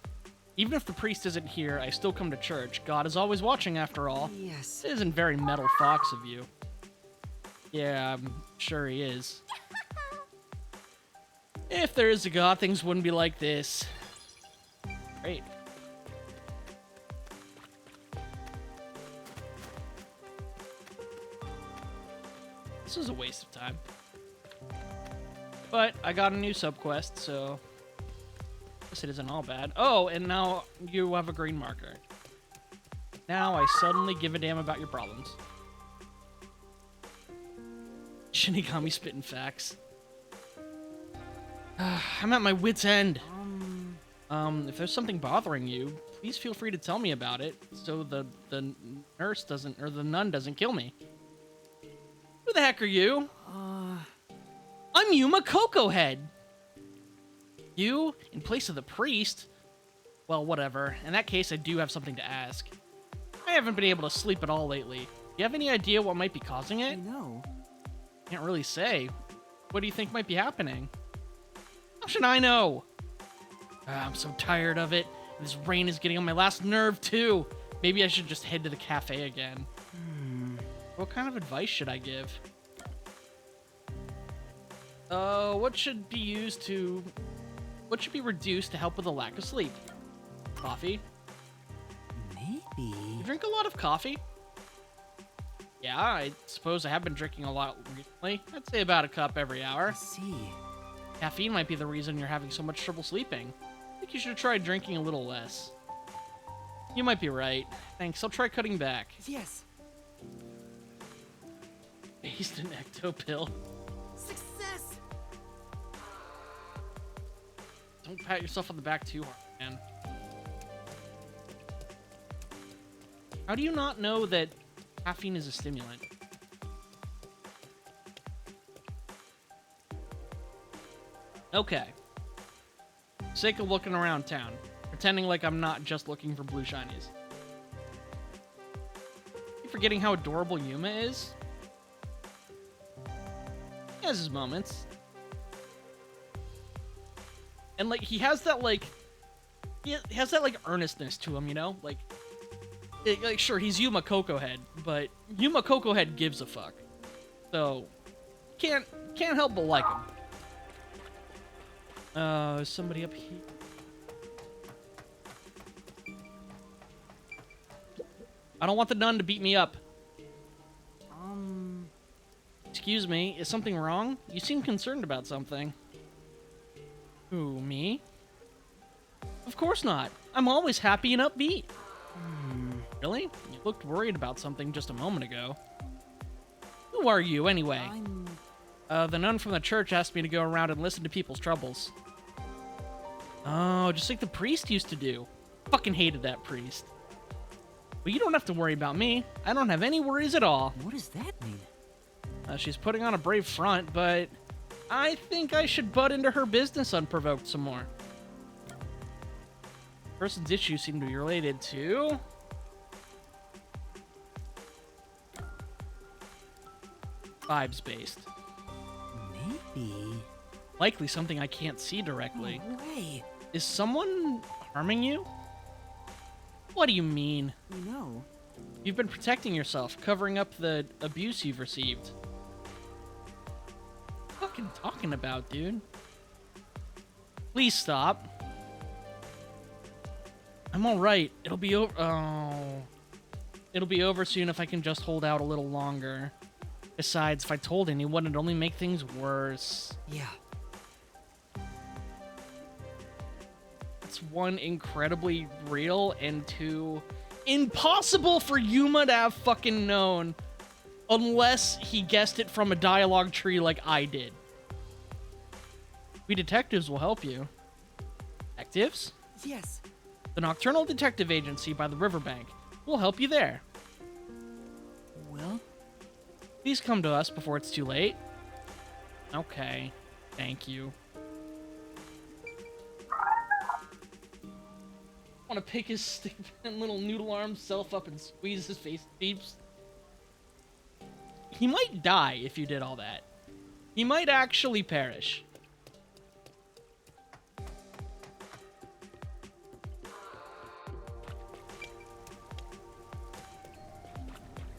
Even if the priest isn't here, I still come to church. God is always watching after all. yes. It isn't very metal fox of you. Yeah, I'm sure he is. If there is a God, things wouldn't be like this. Great. This was a waste of time. But I got a new subquest, so I guess it isn't all bad. Oh, and now you have a green marker. Now I suddenly give a damn about your problems. Shinigami spitting facts. I'm at my wit's end. If there's something bothering you, please feel free to tell me about it, so the nurse doesn't, or the nun doesn't kill me. Who the heck are you? I'm Yuma Cocoa Head. You, in place of the priest? Well, whatever. In that case, I do have something to ask. I haven't been able to sleep at all lately. Do you have any idea what might be causing it? No. Can't really say. What do you think might be happening? How should I know? I'm so tired of it. This rain is getting on my last nerve, too. Maybe I should just head to the cafe again. What kind of advice should I give? What should be reduced to help with a lack of sleep? Coffee? Maybe. You drink a lot of coffee? Yeah, I suppose I have been drinking a lot recently. I'd say about a cup every hour. I see. Caffeine might be the reason you're having so much trouble sleeping. I think you should try drinking a little less. You might be right. Thanks, I'll try cutting back. Yes. Based an ecto pill. Success. Don't pat yourself on the back too hard, man. How do you not know that caffeine is a stimulant? Okay. Sake of looking around town, pretending like I'm not just looking for blue shinies. You forgetting how adorable Yuma is? He has his moments. And, like, he has that, like, earnestness to him, you know? Like, sure, he's Yuma Cocoa Head, but Yuma Cocoa Head gives a fuck. So, can't help but like him. Is somebody up here? I don't want the nun to beat me up. Um, Excuse me, is something wrong? You seem concerned about something. Who, me? Of course not. I'm always happy and upbeat. Really? You looked worried about something just a moment ago. Who are you, anyway? The nun from the church asked me to go around and listen to people's troubles. Oh, just like the priest used to do. Fucking hated that priest. But you don't have to worry about me. I don't have any worries at all. What does that mean? She's putting on a brave front, but I think I should butt into her business unprovoked some more. Person's issues seem to be related to... vibes-based. Maybe. Likely something I can't see directly. No way. Is someone harming you? What do you mean? No. You've been protecting yourself, covering up the abuse you've received. What are you fucking talking about, dude? Please stop. I'm alright. It'll be over. Oh. It'll be over soon if I can just hold out a little longer. Besides, if I told anyone, it'd only make things worse. Yeah. It's one, incredibly real, and two, impossible for Yuma to have fucking known unless he guessed it from a dialogue tree like I did. We detectives will help you. Detectives? Yes. The Nocturnal Detective Agency by the riverbank. We'll help you there. Well? Please come to us before it's too late. Okay. Thank you. I want to pick his stupid little noodle arm self up and squeeze his face cheeks. He might die if you did all that. He might actually perish.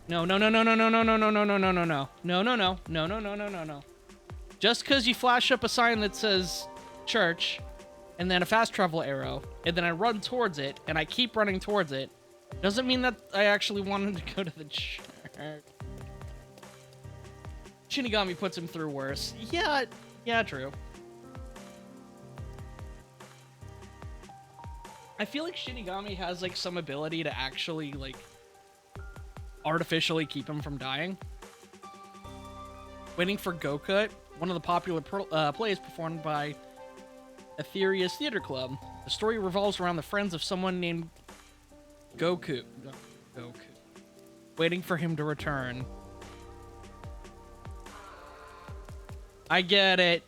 No, no, no, no, no, no, no, no, no, no, no, no, no, no. No, no, no. No, no, no, no, no, no. Just because you flash up a sign that says church, and then a fast travel arrow, and then I run towards it, and I keep running towards it, doesn't mean that I actually wanted to go to the church. Shinigami puts him through worse. Yeah, true. I feel like Shinigami has, like, some ability to actually, like, artificially keep him from dying. Waiting for Gokut, one of the popular plays performed by Aetherius Theater Club. The story revolves around the friends of someone named Goku. Waiting for him to return. I get it.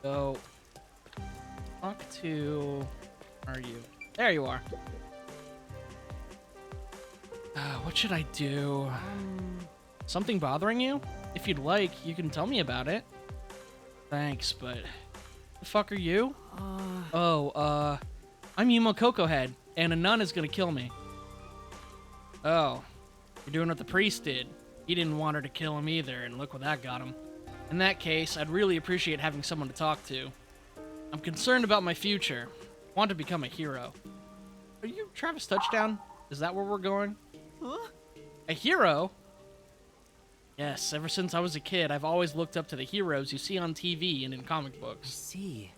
So, talk to... Where are you? There you are. What should I do? Something bothering you? If you'd like, you can tell me about it. Thanks, but... The fuck are you? I'm Yuma Cocohead, and a nun is gonna kill me. Oh, you're doing what the priest did. He didn't want her to kill him either, and look what that got him. In that case, I'd really appreciate having someone to talk to. I'm concerned about my future. Want to become a hero. Are you Travis Touchdown? Is that where we're going? Huh? A hero? Yes, ever since I was a kid, I've always looked up to the heroes you see on TV and in comic I books. see.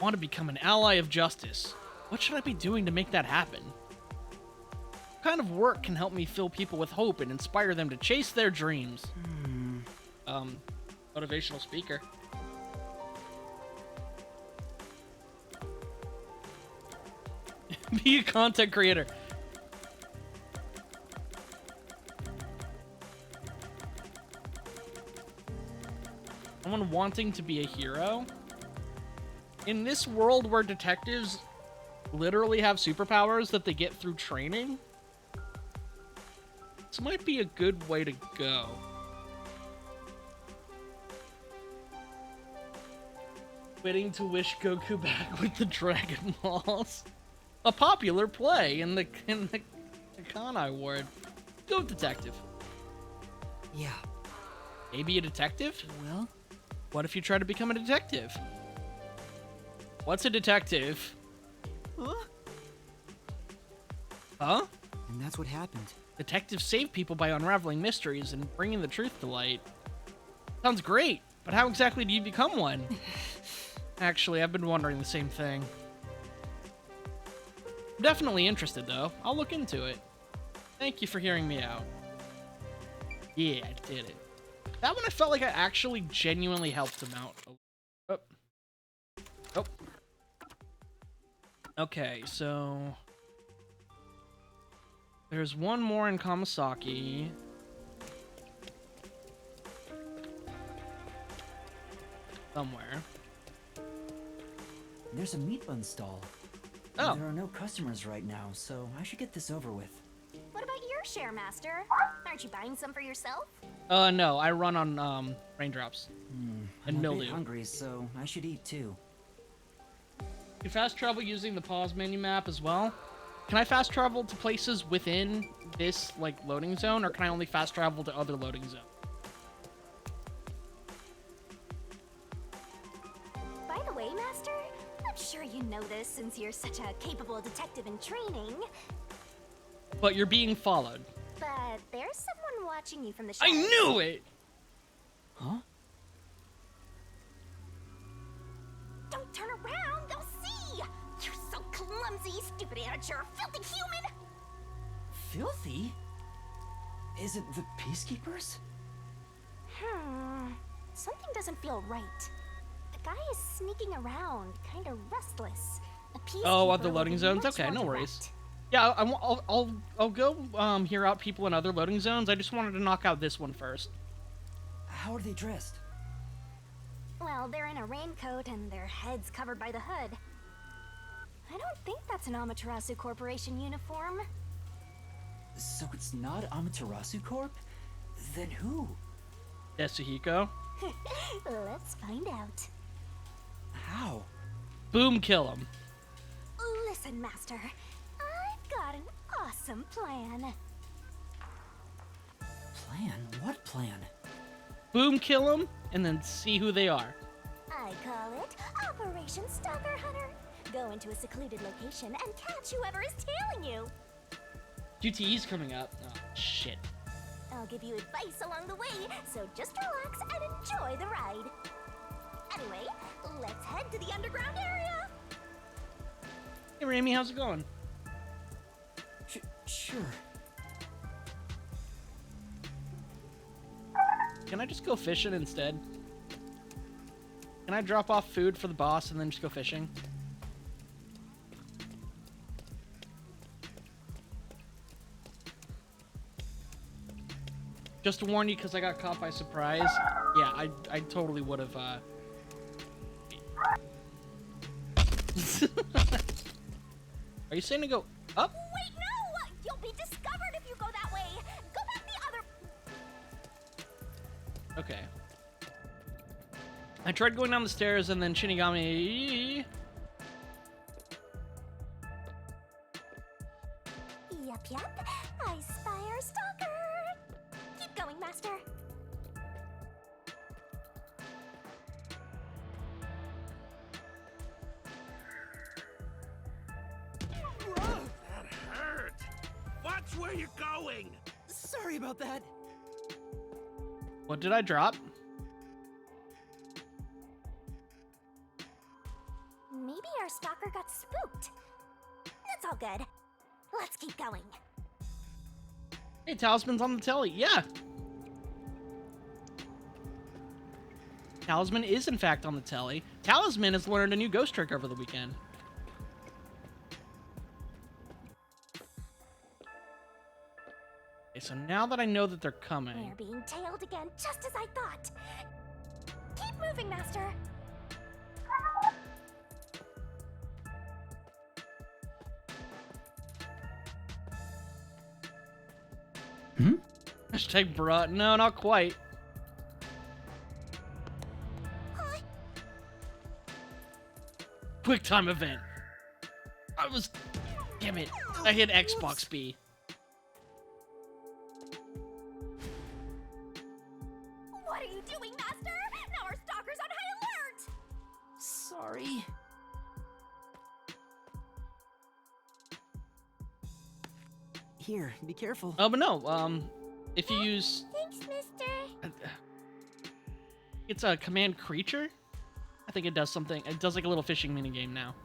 Want to become an ally of justice. What should I be doing to make that happen? What kind of work can help me fill people with hope and inspire them to chase their dreams? Motivational speaker. Be a content creator. Someone wanting to be a hero? In this world where detectives literally have superpowers that they get through training, this might be a good way to go. Waiting to wish Goku back with the Dragon Balls. A popular play in the Kanai ward. Go with detective. Yeah. Maybe a detective? Well? What if you try to become a detective? What's a detective? Huh? Huh? And that's what happened. Detectives save people by unraveling mysteries and bringing the truth to light. Sounds great, but how exactly do you become one? Actually, I've been wondering the same thing. I'm definitely interested, though. I'll look into it. Thank you for hearing me out. Yeah, I did it. That one I felt like I actually genuinely helped him out. Oh. Oh. Okay, so... There's one more in Kamasaki. Somewhere. There's a meat bun stall. Oh. There are no customers right now, so I should get this over with. What about your share, Master? Aren't you buying some for yourself? No, I run on, raindrops. I'm And a bit mildew. hungry, so I should eat too. You fast travel using the pause menu map as well? Can I fast travel to places within this, like, loading zone, or can I only fast travel to other loading zones? By the way, Master, I'm sure you know this since you're such a capable detective in training, But you're being followed. but there's someone watching you from the I shadows. knew it! Huh? Don't turn around, they'll see! You're so clumsy, stupid amateur, filthy human! Filthy? Is it the Peacekeepers? Something doesn't feel right. The guy is sneaking around, kind of restless. A Oh, peacekeeper other would loading be zones? much Okay, more no worries. direct. Yeah, I'll go hear out people in other loading zones. I just wanted to knock out this one first. How are they dressed? Well, they're in a raincoat and their heads covered by the hood. I don't think that's an Amaterasu Corporation uniform. So it's not Amaterasu Corp? Then who? Yasuhiko. Let's find out. How? Boom, kill him. Listen, Master. I've got an awesome plan. Plan? What plan? Boom, kill him, and then see who they are. I call it Operation Stalker Hunter. Go into a secluded location and catch whoever is tailing you. QTE's coming up. Oh, shit. I'll give you advice along the way, so just relax and enjoy the ride. Anyway, let's head to the underground area. Hey, Rami, how's it going? Sure. Can I just go fishing instead? Can I drop off food for the boss and then just go fishing? Just to warn you, because I got caught by surprise. Yeah, I totally would have, Are you saying to go up? Wait, no! You'll be discovered if you go that way. Go back the other... Okay. I tried going down the stairs and then Shinigami... Yup. I spy our stalker. Keep going, Master. That hurt! Watch where you're going! Sorry about that. What did I drop? Maybe our stalker got spooked. That's all good. Let's keep going. Hey, Talisman's on the telly. Yeah. Talisman is, in fact, on the telly. Talisman has learned a new ghost trick over the weekend. Okay, so now that I know that they're coming... We're being tailed again, just as I thought. Keep moving, Master. Hashtag bruh. No, not quite. Quick time event. I was... Damn it. I hit Xbox B. What are you doing, Master? Now our stalker's on high alert! Sorry. Here, be careful. Oh, but no. If you use, Thanks, mister. it's a command creature. I think it does something. It does like a little fishing minigame now.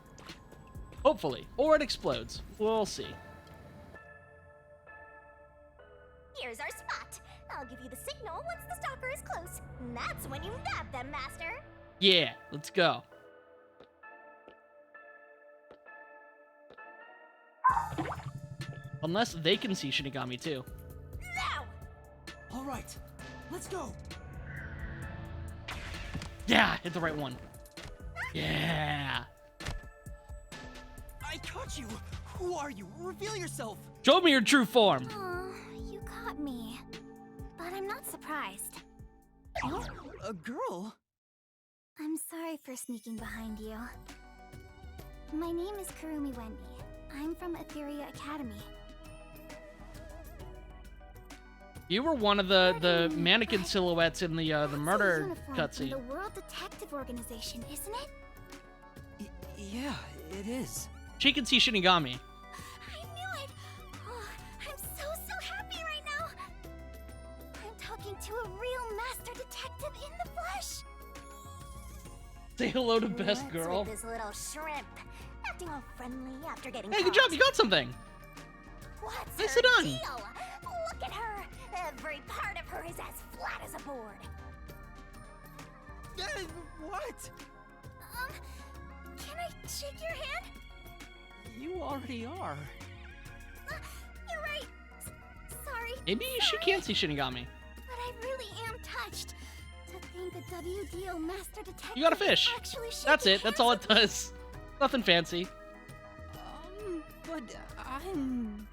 Hopefully, or it explodes. We'll see. Here's our spot. I'll give you the signal once the stalker is close. That's when you nab them, Master. Yeah, let's go. Unless they can see Shinigami too. Now! All right, let's go. Yeah, hit the right one. Yeah. I caught you. Who are you? Reveal yourself. Show me your true form. Aw, you caught me. But I'm not surprised. A girl? I'm sorry for sneaking behind you. My name is Kurumi Wendy. I'm from Etheria Academy. You were one of the mannequin but silhouettes in the That's a murder uniform cutscene. from the World Detective Organization, isn't it? Yeah, it is. She can see Shinigami. I knew it! Oh, I'm so happy right now! I'm talking to a real master detective in the flesh! Say hello to best What's girl. with this little shrimp? Acting all friendly after getting Hey, good caught. job. You got something. What's Nicely her done. deal? Look at her. Every part of her is as flat as a board. What? Can I shake your hand? You already are. You're right. Sorry. Maybe she can't see Shinigami. But I really am touched. To think the WDO Master Detective You got a fish. actually shaking That's it. That's all it hands does. Nothing fancy. But I'm...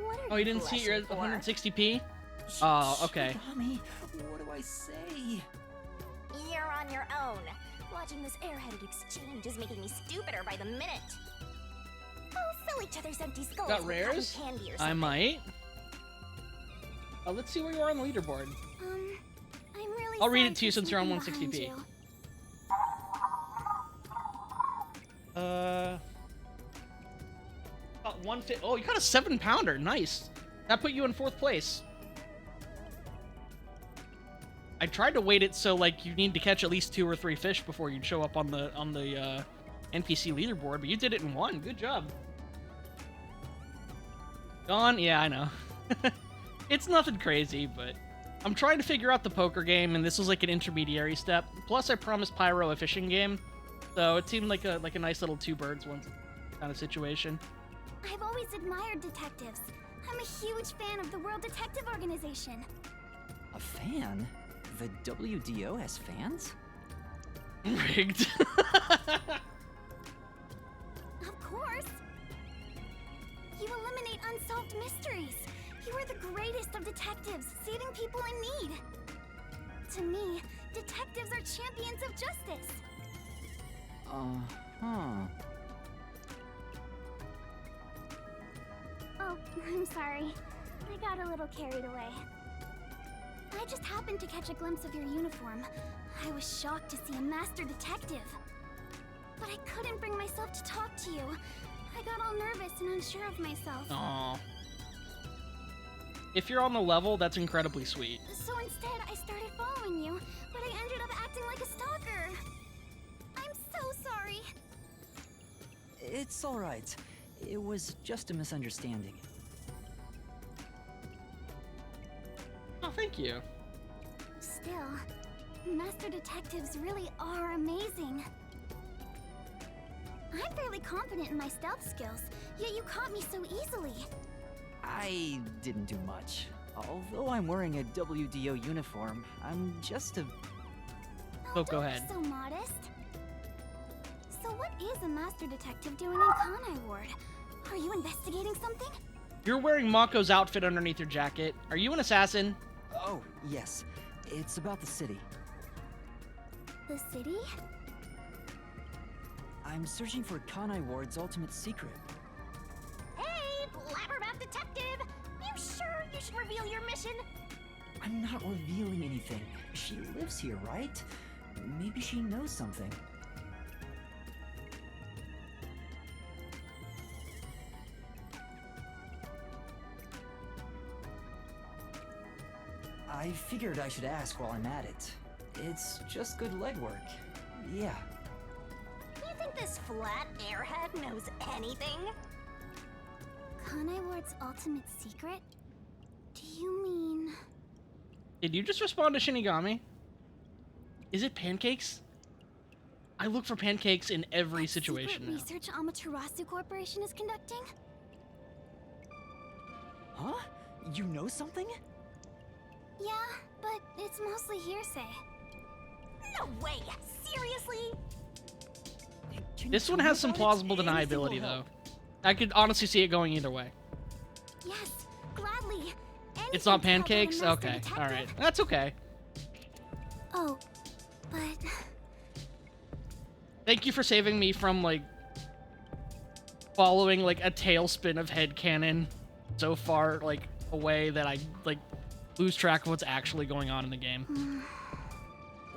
What are Oh, you didn't see your blushing for? 160p? Oh, okay. Shinigami, what do I say? You're on your own. Watching this airheaded exchange is making me stupider by the minute. Oh, fill each other's empty skulls Got with cotton rares? candy or I something. might. Let's see where you are on the leaderboard. I'm really I'll read sorry it to you for since you're on sneaking 160p. behind you. About 150. Oh, you got a 7-pounder. Nice. That put you in 4th place. I tried to weight it so like you need to catch at least 2 or 3 fish before you'd show up on the NPC leaderboard, but you did it in 1. Good job. Gone? Yeah, I know. It's nothing crazy, but I'm trying to figure out the poker game, and this was like an intermediary step. Plus, I promised Pyro a fishing game, so it seemed like a nice little 2 birds one kind of situation. I've always admired detectives. I'm a huge fan of the World Detective Organization. A fan? The WDO has fans? Rigged. Of course. You eliminate unsolved mysteries. You are the greatest of detectives, saving people in need. To me, detectives are champions of justice. Uh-huh. Oh, I'm sorry. I got a little carried away. I just happened to catch a glimpse of your uniform. I was shocked to see a master detective. But I couldn't bring myself to talk to you. I got all nervous and unsure of myself. Aww. If you're on the level, that's incredibly sweet. So instead, I started following you, but I ended up acting like a stalker. I'm so sorry. It's alright. It was just a misunderstanding. Oh, thank you. Still, master detectives really are amazing. I'm fairly confident in my stealth skills, yet you caught me so easily. I didn't do much. Although I'm wearing a WDO uniform, I'm just a... Oh, go don't be ahead. So modest. So what is a master detective doing in Kanai Ward? Are you investigating something? You're wearing Mako's outfit underneath your jacket. Are you an assassin? Oh, yes. It's about the city. The city? I'm searching for Kanai Ward's ultimate secret. Hey, blabbermouth detective! You sure you should reveal your mission? I'm not revealing anything. She lives here, right? Maybe she knows something. I figured I should ask while I'm at it. It's just good legwork. Yeah. You think this flat airhead knows anything? Kanai Ward's ultimate secret? Do you mean... Did you just respond to Shinigami? Is it pancakes? I look for pancakes in every situation now. Secret research Amaterasu Corporation is conducting? Huh? You know something? Yeah, but it's mostly hearsay. No way! Seriously? Can This you one tell me has some about it? plausible Anything will deniability, though. help. I could honestly see it going either way. Yes, gladly. It's not Anything to help out a pancakes? master Okay, detective. alright. That's okay. Oh, but... Thank you for saving me from, like, following, like, a tailspin of headcanon so far, like, away that I, like, lose track of what's actually going on in the game.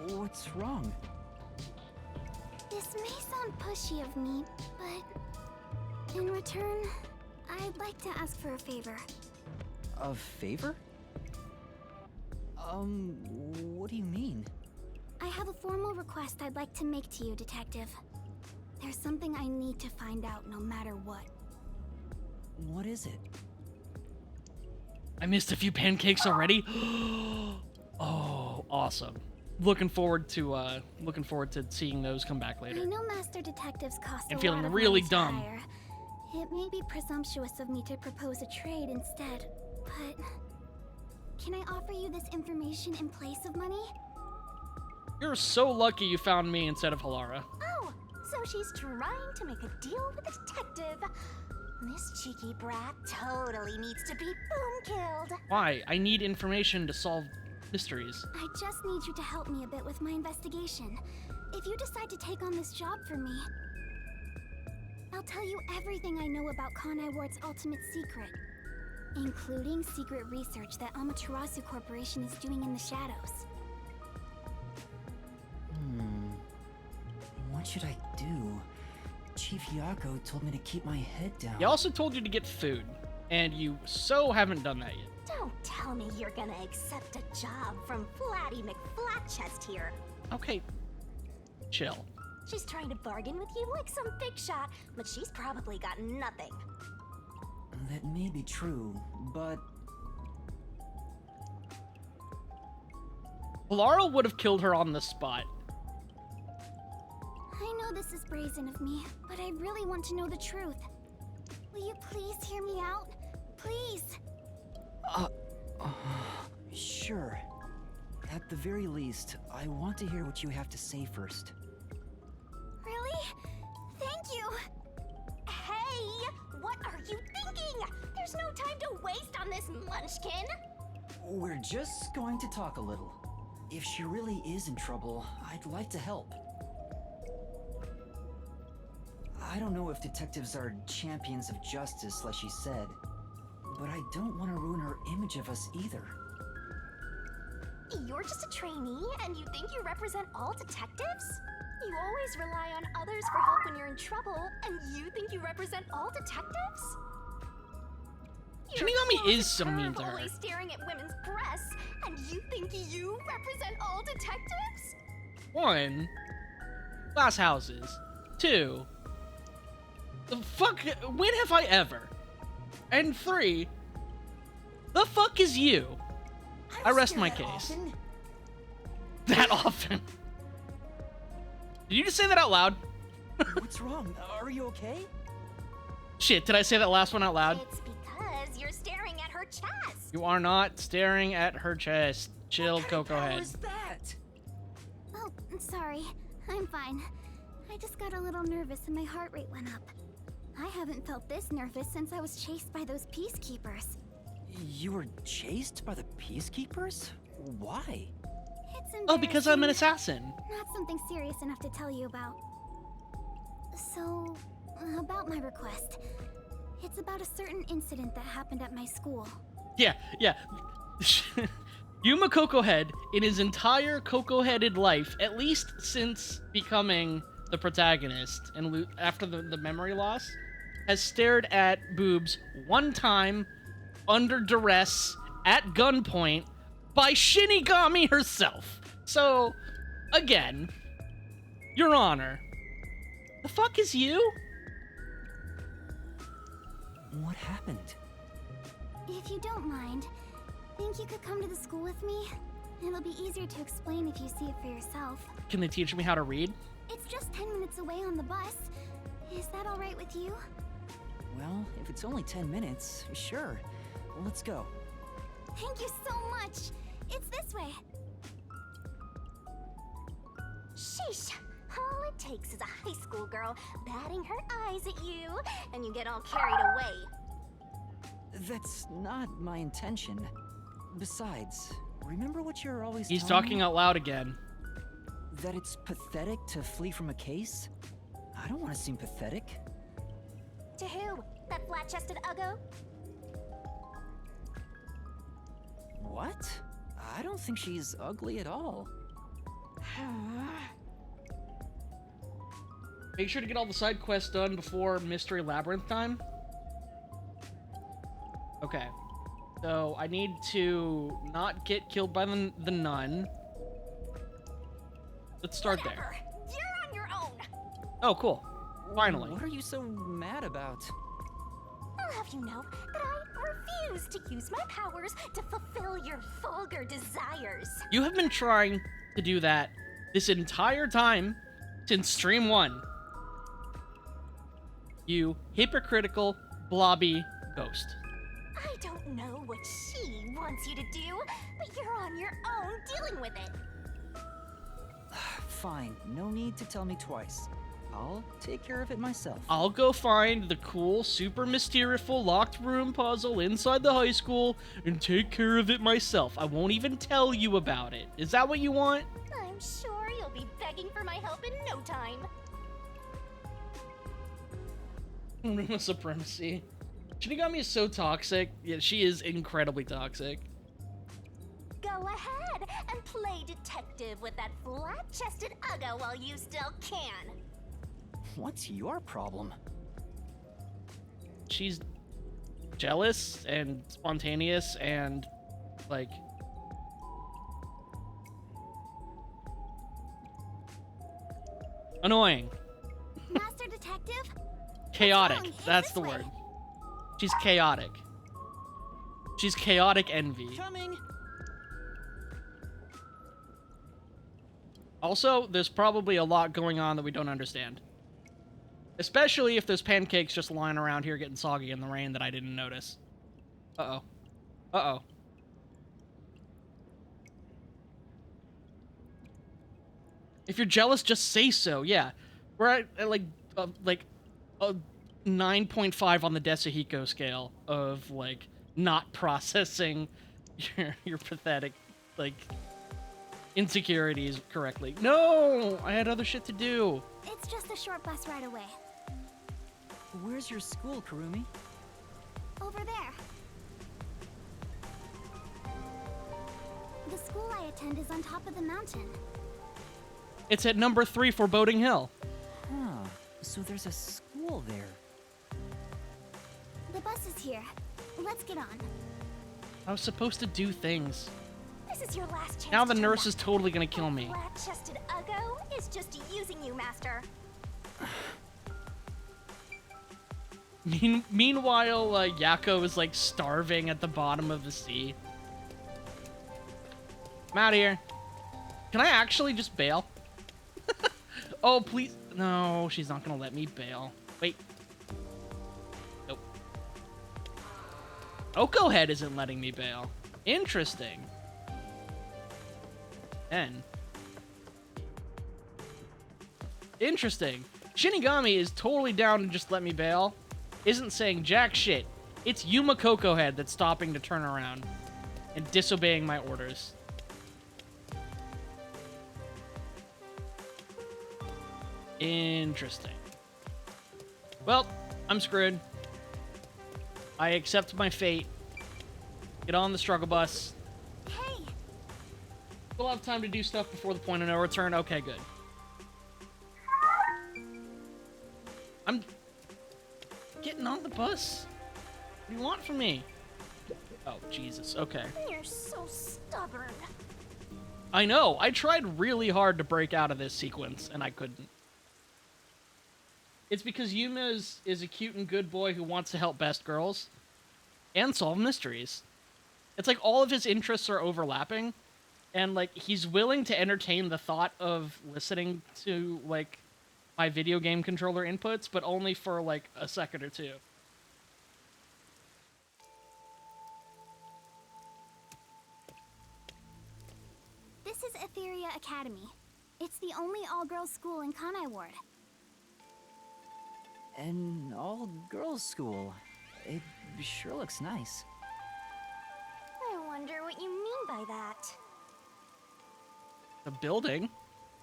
What's wrong? This may sound pushy of me, but... in return, I'd like to ask for a favor. A favor? What do you mean? I have a formal request I'd like to make to you, Detective. There's something I need to find out no matter what. What is it? I missed a few pancakes already? Oh, awesome. Looking forward to seeing those come back I later. know Master Detectives cost I'm a feeling lot of really money to dumb. hire. It may be presumptuous of me to propose a trade instead, but... can I offer you this information in place of money? You're so lucky you found me instead of Halara. Oh, so she's trying to make a deal with a detective. This cheeky brat totally needs to be boom killed. Why? I need information to solve mysteries. I just need you to help me a bit with my investigation. If you decide to take on this job for me, I'll tell you everything I know about Kanai Ward's ultimate secret, including secret research that Amaterasu Corporation is doing in the shadows. What should I do? Chief Yako told me to keep my head down. He also told you to get food, and you so haven't done that yet. Don't tell me you're gonna accept a job from Flatty McFlatchest here. Okay, chill. She's trying to bargain with you like some big shot, but she's probably got nothing. That may be true, but Laurel would have killed her on the spot. I know this is brazen of me, but I really want to know the truth. Will you please hear me out? Please! sure. At the very least, I want to hear what you have to say first. Really? Thank you! Hey, what are you thinking? There's no time to waste on this munchkin. We're just going to talk a little. If she really is in trouble, I'd like to help. I don't know if detectives are champions of justice, like she said, but I don't want to ruin her image of us either. You're just a trainee and you think you represent all detectives? You always rely on others for help when you're in trouble, and you think you represent all detectives? Your Shinigami is so closet mean perv to her. always staring at women's breasts, and you think you represent all detectives? 1, glass houses. 2, the fuck, when have I ever? And 3, the fuck is you? I rest my case. Often? That often. Did you just say that out loud? What's wrong? Are you okay? Shit, did I say that last one out loud? It's because you're staring at her chest. You are not staring at her chest. Chill, What kind of Coco power Head. is that? Oh, sorry. I'm fine. I just got a little nervous and my heart rate went up. I haven't felt this nervous since I was chased by those peacekeepers. You were chased by the peacekeepers? Why? It's Oh, because I'm an embarrassing. assassin. Not something serious enough to tell you about. So, about my request. It's about a certain incident that happened at my school. Yeah. Yuma Coco Head, in his entire Coco-headed life, at least since becoming the protagonist and after the memory loss, has stared at boobs one time, under duress, at gunpoint, by Shinigami herself. So, again, Your Honor, the fuck is you? What happened? If you don't mind, think you could come to the school with me? It'll be easier to explain if you see it for yourself. Can they teach me how to read? It's just 10 minutes away on the bus. Is that alright with you? Well, if it's only 10 minutes, sure. Let's go. Thank you so much. It's this way. Sheesh. All it takes is a high school girl batting her eyes at you, and you get all carried away. That's not my intention. Besides, remember what you're always He's telling talking me? out loud again. That it's pathetic to flee from a case? I don't want to seem pathetic. To who? That flat-chested uggo? What? I don't think she's ugly at all. Make sure to get all the side quests done before Mystery Labyrinth time. Okay. So, I need to not get killed by the nun. Let's start Whatever. there. You're on your own. Oh, cool. Finally. What are you so mad about? I'll have you know that I refuse to use my powers to fulfill your vulgar desires. You have been trying to do that this entire time since stream 1. You hypocritical, blobby ghost. I don't know what she wants you to do, but you're on your own dealing with it. Fine, no need to tell me twice. I'll take care of it myself. I'll go find the cool, super mysterious locked room puzzle inside the high school and take care of it myself. I won't even tell you about it. Is that what you want? I'm sure you'll be begging for my help in no time. Room of supremacy. Shinigami is so toxic. Yeah, she is incredibly toxic. Go ahead and play detective with that flat-chested uggo while you still can. What's your problem? She's jealous and spontaneous and, like... annoying. Master Detective? Chaotic. What's wrong? That's This the way. word. She's chaotic. She's chaotic envy. Coming! Also, there's probably a lot going on that we don't understand. Especially if there's pancakes just lying around here getting soggy in the rain that I didn't notice. Uh-oh. Uh-oh. If you're jealous, just say so. Yeah. We're at like a 9.5 on the Desahiko scale of, like, not processing your pathetic, like, insecurities correctly. No! I had other shit to do. It's just a short bus ride away. Where's your school, Kurumi? Over there. The school I attend is on top of the mountain. It's at number 3 Foreboding Hill. Huh, so there's a school there. The bus is here. Let's get on. I was supposed to do things. This is your last chance. Now the to turn nurse is back. totally gonna kill me. Flat-chested uggo is just using you, Master. Meanwhile, Yako is, like, starving at the bottom of the sea. I'm out of here. Can I actually just bail? Oh, please. No, she's not gonna let me bail. Wait. Nope. Oko Head isn't letting me bail. Interesting. Interesting. Shinigami is totally down to just let me bail. Isn't saying jack shit. It's Yuma Coco Head that's stopping to turn around and disobeying my orders. Interesting. Well, I'm screwed. I accept my fate. Get on the struggle bus. Hey! We'll have time to do stuff before the point of no return. Okay, good. I'm getting on the bus. What do you want from me? Oh, Jesus. Okay. You're so stubborn. I know. I tried really hard to break out of this sequence, and I couldn't. It's because Yuma is a cute and good boy who wants to help best girls and solve mysteries. It's like all of his interests are overlapping, and like he's willing to entertain the thought of listening to like my video game controller inputs, but only for like a second or two. This is Etheria Academy. It's the only all-girls school in Kanai Ward. An all-girls school. It sure looks nice. I wonder what you mean by that. The building.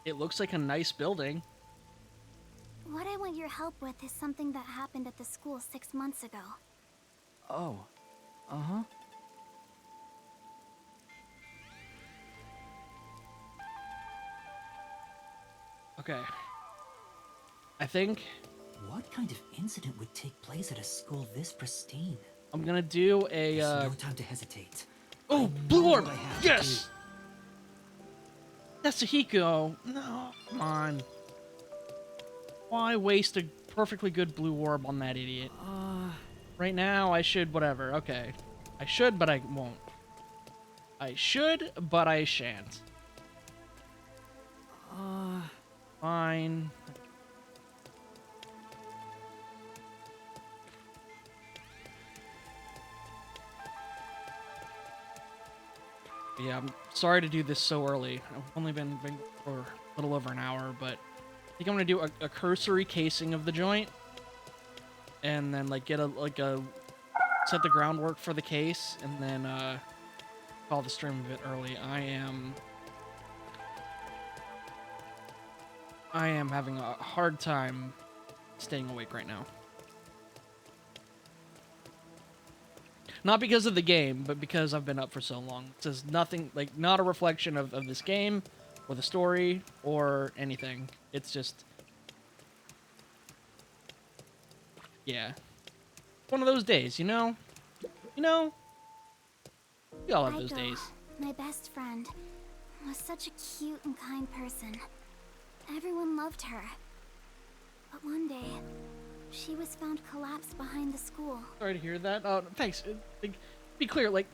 It looks like a nice building. What I want your help with is something that happened at the school 6 months ago. Oh. Uh-huh. Okay. I think What kind of incident would take place at a school this pristine? I'm gonna do a There's no time to hesitate. Oh, I blue know orb! what I have to Yes! Yasuhiko! No, come on. Why waste a perfectly good blue orb on that idiot? Right now, I should, whatever. Okay. I should, but I won't. I should, but I shan't. Fine. Yeah, I'm sorry to do this so early. I've only been for a little over an hour, but I think I'm gonna do a cursory casing of the joint, and then like get a set the groundwork for the case, and then call the stream a bit early. I am having a hard time staying awake right now. Not because of the game, but because I've been up for so long. This is nothing, like, not a reflection of this game, or the story, or anything. It's just... yeah. One of those days, you know? You know? We all have those Aiko, days. my best friend, was such a cute and kind person. Everyone loved her. But one day, she was found collapsed behind the school. Sorry to hear that. Thanks. Like, be clear, like,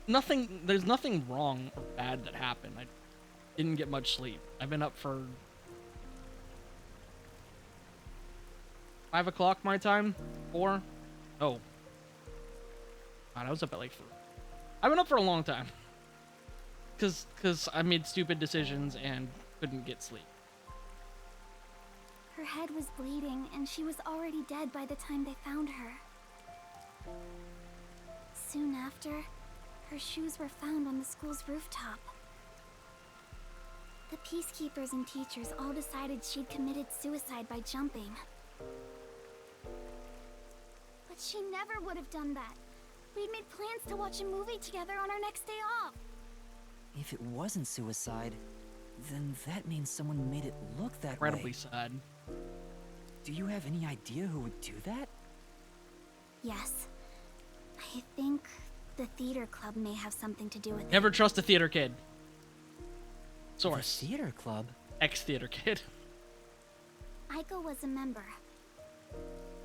nothing, there's nothing wrong or bad that happened. I didn't get much sleep. I've been up for 5 o'clock my time? 4? Oh. God, I was up at like 3. I've been up for a long time. Cause I made stupid decisions and couldn't get sleep. Her head was bleeding, and she was already dead by the time they found her. Soon after, her shoes were found on the school's rooftop. The peacekeepers and teachers all decided she'd committed suicide by jumping. But she never would have done that. We'd made plans to watch a movie together on our next day off. If it wasn't suicide, then that means someone made it look that Incredibly way. sad. Do you have any idea who would do that? Yes. I think the theater club may have something to do with it. Never trust a theater kid. The Source. theater club? Ex-theater kid. Aiko was a member.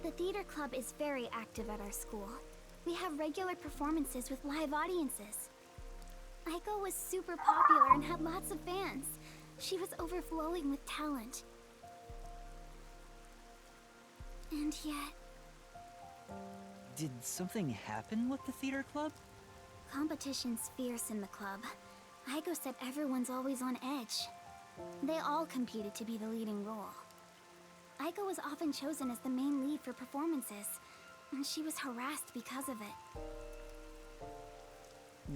The theater club is very active at our school. We have regular performances with live audiences. Aiko was super popular and had lots of fans. She was overflowing with talent. And yet, Did something happen with the theater club? competition's fierce in the club. Aiko said everyone's always on edge. They all competed to be the leading role. Aiko was often chosen as the main lead for performances, and she was harassed because of it.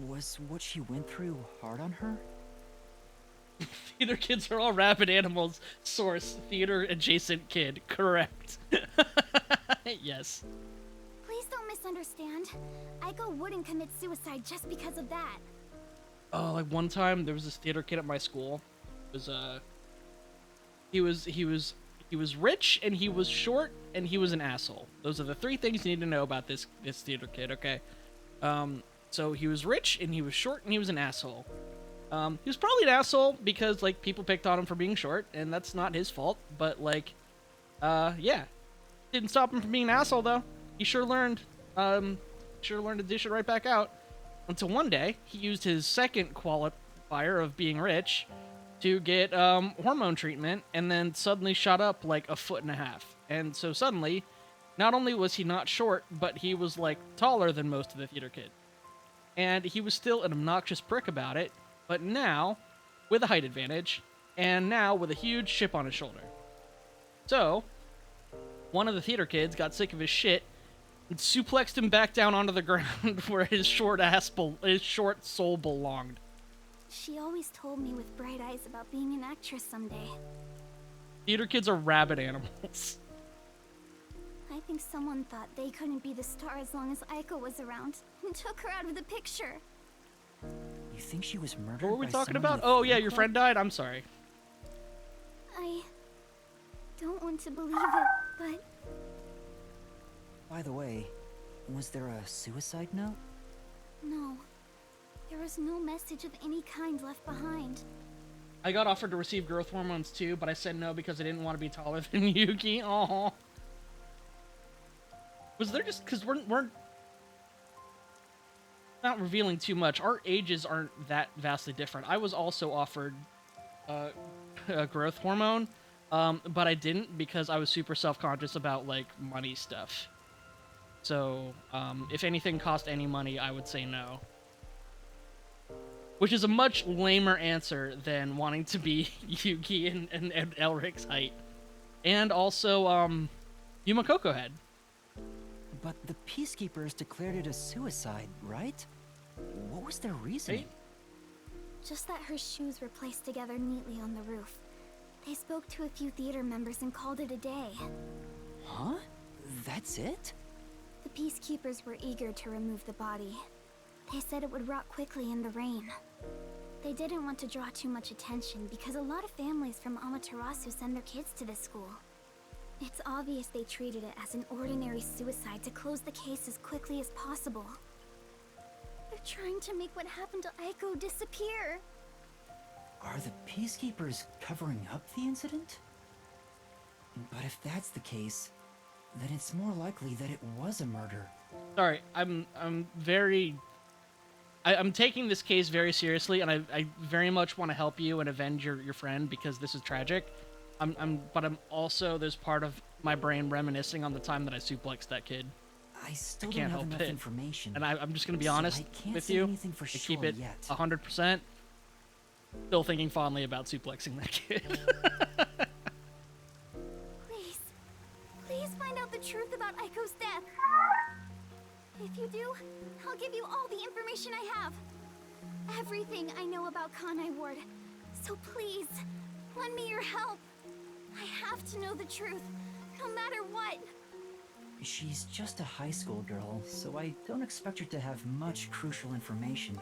Was what she went through hard on her? Theater kids are all rabid animals. Source. Theater adjacent kid. Correct. Yes. Please don't misunderstand. Aiko wouldn't commit suicide just because of that. Oh, like one time there was this theater kid at my school. It was he was rich and he was short and he was an asshole. Those are the 3 things you need to know about this theater kid, okay? So he was rich, and he was short, and he was an asshole. He was probably an asshole because, like, people picked on him for being short, and that's not his fault. But, like, yeah. Didn't stop him from being an asshole, though. He sure learned to dish it right back out. Until one day, he used his second qualifier of being rich to get hormone treatment, and then suddenly shot up like 1.5 feet. And so suddenly, not only was he not short, but he was like taller than most of the theater kids. And he was still an obnoxious prick about it, but now with a height advantage, and now with a huge chip on his shoulder. So, one of the theater kids got sick of his shit and suplexed him back down onto the ground where his short soul belonged. She always told me with bright eyes about being an actress someday. Theater kids are rabid animals. I think someone thought they couldn't be the star as long as Aiko was around, and took her out of the picture. You think she was murdered? What were we by talking someone about? in the Oh yeah, theater your club? friend died? I'm sorry. I don't want to believe it, but By the way, was there a suicide note? no. There was no message of any kind left behind. I got offered to receive growth hormones too, but I said no because I didn't want to be taller than Yuki. Aww. Was there just... Because we're not revealing too much. Our ages aren't that vastly different. I was also offered a growth hormone, but I didn't because I was super self-conscious about, like, money stuff. So, if anything cost any money, I would say no. Which is a much lamer answer than wanting to be Yuki and Elric's height. And also, Yuma Coco Head. But the Peacekeepers declared it a suicide, right? What was their reasoning? Just that her shoes were placed together neatly on the roof. They spoke to a few theater members and called it a day. Huh? That's it? The Peacekeepers were eager to remove the body. They said it would rot quickly in the rain. They didn't want to draw too much attention because a lot of families from Amaterasu send their kids to this school. It's obvious they treated it as an ordinary suicide to close the case as quickly as possible. They're trying to make what happened to Aiko disappear. Are the Peacekeepers covering up the incident? But if that's the case, then it's more likely that it was a murder. Sorry, I'm taking this case very seriously, and I very much want to help you and avenge your friend because this is tragic. But I'm also, there's part of my brain reminiscing on the time that I suplexed that kid. I still can't don't have help enough it. information. And I'm just going to be so honest I can't with say you. anything for I sure keep it yet. 100%. Still thinking fondly about suplexing that kid. Please find out the truth about Aiko's death. If you do, I'll give you all the information I have. Everything I know about Kanai Ward. So please, lend me your help. I have to know the truth, no matter what. She's just a high school girl, so I don't expect her to have much crucial information.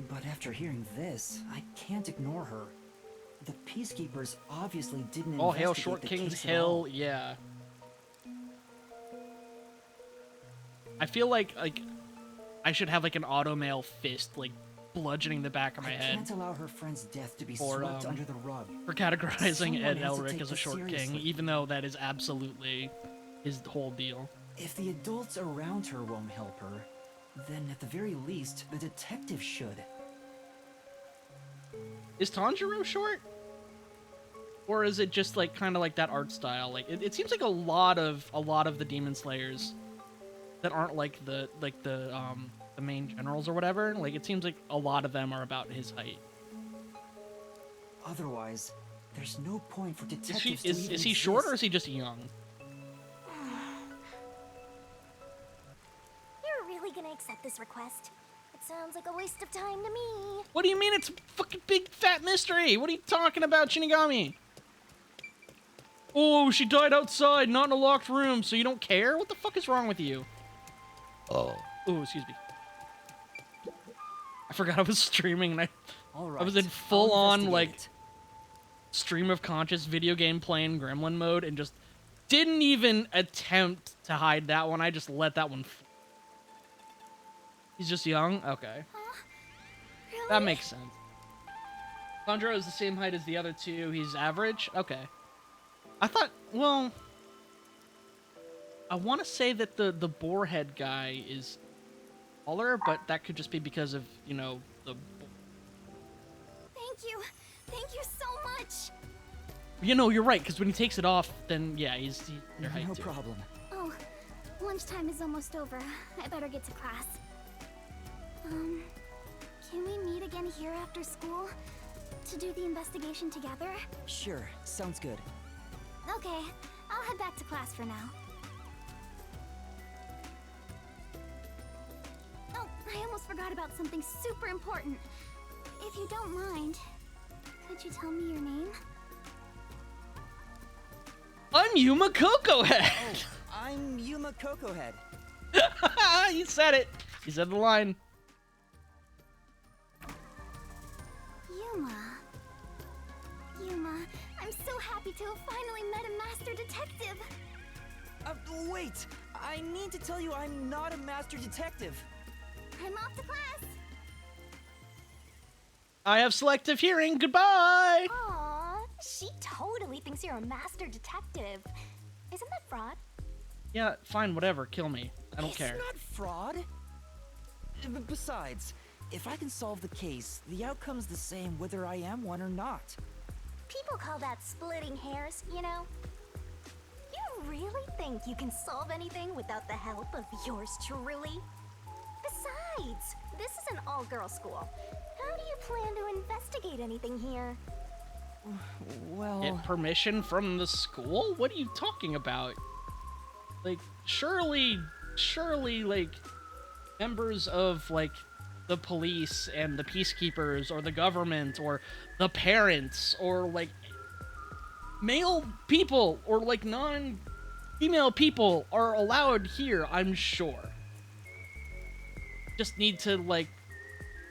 But after hearing this, I can't ignore her. The Peacekeepers obviously didn't All hail investigate Short the King's case at all. Hill, yeah. I feel like I should have like an automail fist like bludgeoning the back of my I head can't allow her friend's death to be For, swept under the rug. for categorizing Someone Ed has to Elric take as a this short king, seriously. even though that is absolutely his whole deal. If the adults around her won't help her, then at the very least, the detective should. Is Tanjiro short? Or is it just like kind of like that art style? Like it seems like a lot of the Demon Slayers that aren't like the main generals or whatever. Like it seems like a lot of them are about his height. Otherwise, there's no point for Is detectives he to even is he short or exist. is he just young? You're really gonna accept this request? It sounds like a waste of time to me. What do you mean it's a fucking big fat mystery? What are you talking about, Shinigami? Oh, she died outside, not in a locked room, so you don't care? What the fuck is wrong with you? Oh, excuse me. I forgot I was streaming and All right, I was in I'll full-on, like, investigate stream of conscious video game playing gremlin mode and just didn't even attempt to hide that one. I just let that one He's just young? Okay. Really? That makes sense. Sandro is the same height as the other two. He's average? Okay. I thought, well... I want to say that the boarhead guy is taller, but that could just be because of, you know, the... Thank you. Thank you so much. You know, you're right, because when he takes it off, then, yeah, he's your height, No too. problem. Oh, lunchtime is almost over. I better get to class. Can we meet again here after school? To do the investigation together? Sure, sounds good. Okay, I'll head back to class for now. Oh, I almost forgot about something super important. If you don't mind, could you tell me your name? I'm Yuma Coco Head! I'm Yuma Coco Head. You said it! You said the line. Yuma. Yuma, I'm so happy to have finally met a master detective. Wait! I need to tell you I'm not a master detective. I'm off to class. I have selective hearing. Goodbye! Aw, she totally thinks you're a master detective. Isn't that fraud? Yeah, fine, whatever. Kill me. I don't care. It's not fraud. Besides, if I can solve the case, the outcome's the same whether I am one or not. People call that splitting hairs, you know? You really think you can solve anything without the help of yours truly? Besides, this is an all-girl school. How do you plan to investigate anything here? Well... Get permission from the school? What are you talking about? Like, surely, like, members of, like, the police and the peacekeepers or the government or the parents or, like, male people or, like, non-female people are allowed here, I'm sure. Just need to, like,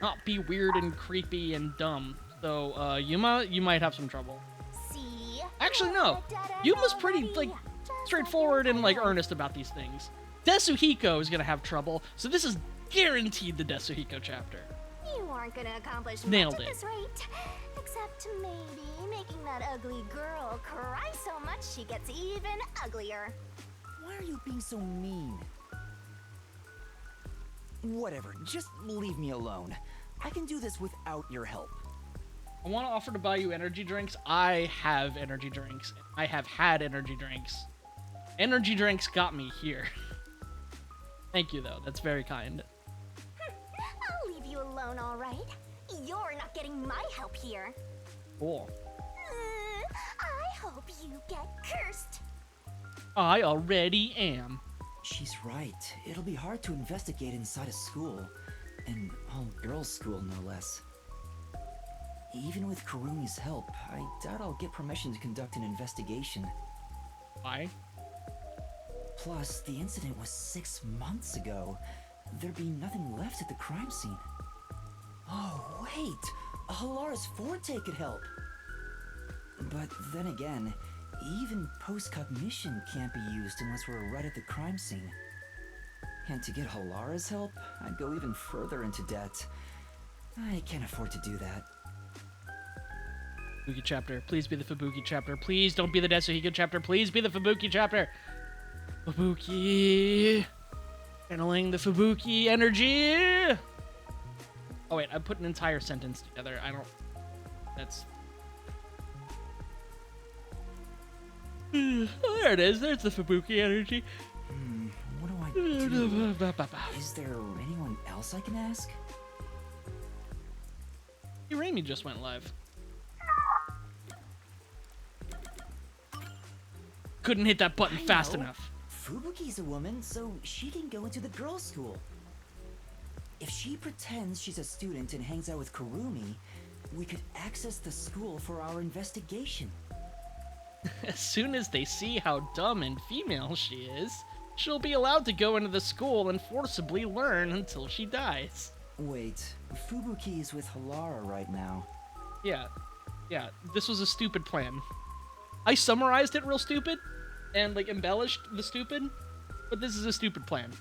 not be weird and creepy and dumb. So, Yuma, you might have some trouble. See? Actually, no. Yuma's pretty, like, straightforward and, like, earnest about these things. Desuhiko is gonna have trouble, so this is guaranteed the Desuhiko chapter. You aren't gonna accomplish Nailed much it. at this rate. Except maybe making that ugly girl cry so much she gets even uglier. Why are you being so mean? Whatever, just leave me alone. I can do this without your help. I want to offer to buy you energy drinks. I have energy drinks. I have had energy drinks. Energy drinks got me here. Thank you, though. That's very kind. I'll leave you alone, all right? You're not getting my help here. Cool. I hope you get cursed. I already am. She's right. It'll be hard to investigate inside a school. An all-girls school, no less. Even with Karumi's help, I doubt I'll get permission to conduct an investigation. Why? Plus, the incident was 6 months ago. There'd be nothing left at the crime scene. Oh, wait! Halara's forte could help! But then again, even post-cognition can't be used unless we're right at the crime scene. And to get Halara's help, I'd go even further into debt. I can't afford to do that. Fubuki chapter. Please be the Fubuki chapter. Please don't be the Desuhiko chapter. Please be the Fubuki chapter. Fubuki. Channeling the Fubuki energy. Oh, wait. I put an entire sentence together. I don't... That's... There it is. There's the Fubuki energy. What do I do? Is there anyone else I can ask? Raimi just went live. Couldn't hit that button fast know. enough. Fubuki's a woman, so she can go into the girls' school. If she pretends she's a student and hangs out with Karumi, we could access the school for our investigation. As soon as they see how dumb and female she is, she'll be allowed to go into the school and forcibly learn until she dies. Wait, Fubuki is with Halara right now. Yeah, this was a stupid plan. I summarized it real stupid, and, like, embellished the stupid, but this is a stupid plan.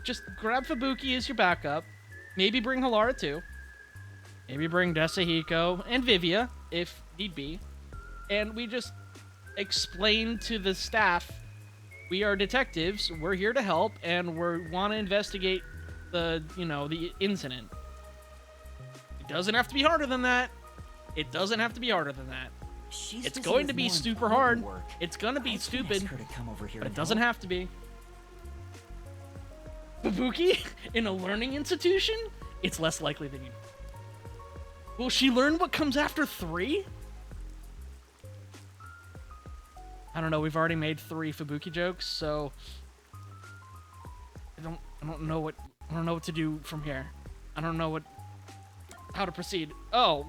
Just grab Fubuki as your backup, Maybe bring Halara too. Maybe bring Desahiko and Vivia, if need be. And we just explain to the staff, we are detectives, we're here to help, and we want to investigate the incident. It doesn't have to be harder than that. It doesn't have to be harder than that. She's It's busy going with to be more super important hard. work. It's going to be I can stupid, ask her to come over here but it and doesn't help. have to be. Babuki in a learning institution? It's less likely than you. Will she learn what comes after 3? I don't know. We've already made 3 Fubuki jokes, so I don't know what to do from here. I don't know how to proceed. Oh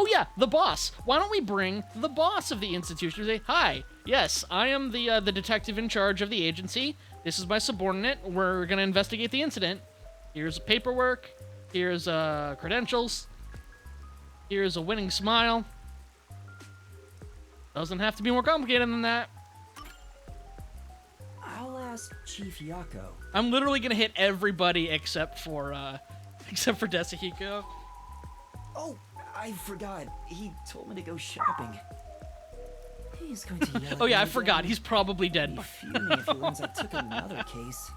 yeah, the boss. Why don't we bring the boss of the institution? Say, hi. Yes, I am the detective in charge of the agency. This is my subordinate. We're gonna investigate the incident. Here's paperwork. Here's credentials. Here's a winning smile. Doesn't have to be more complicated than that. I'll ask Chief Yako. I'm literally gonna hit everybody except for Desahiko. Oh, I forgot. He told me to go shopping. He's going to yell at Oh yeah, me I forgot. again. He's probably dead. He'd be fuming if he learns I took another case.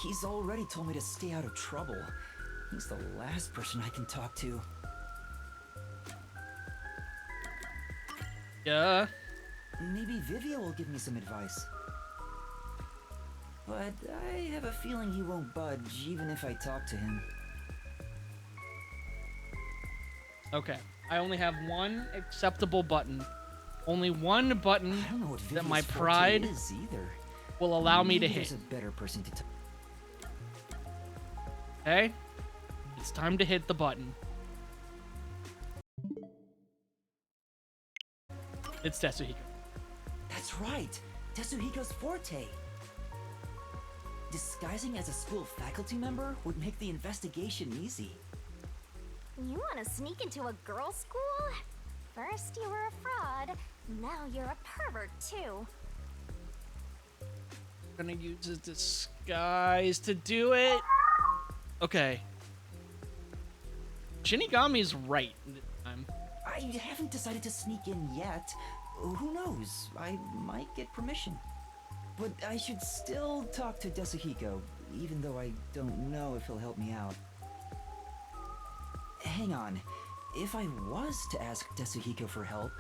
He's already told me to stay out of trouble. He's the last person I can talk to. Yeah. Maybe Vivia will give me some advice. But I have a feeling he won't budge even if I talk to him. Okay. I only have one acceptable button. Only one button I don't know what that Vivia's my forte pride is either. will allow me to Maybe hit. there's a better person to talk. Okay? It's time to hit the button. It's Tetsuhiko. That's right! Tetsuhiko's forte! Disguising as a school faculty member would make the investigation easy. You want to sneak into a girls' school? First you were a fraud, now you're a pervert too. I'm gonna use a disguise to do it. Okay. Shinigami's right this time. I haven't decided to sneak in yet. Who knows? I might get permission. But I should still talk to Desahiko, even though I don't know if he'll help me out. Hang on. If I was to ask Desahiko for help,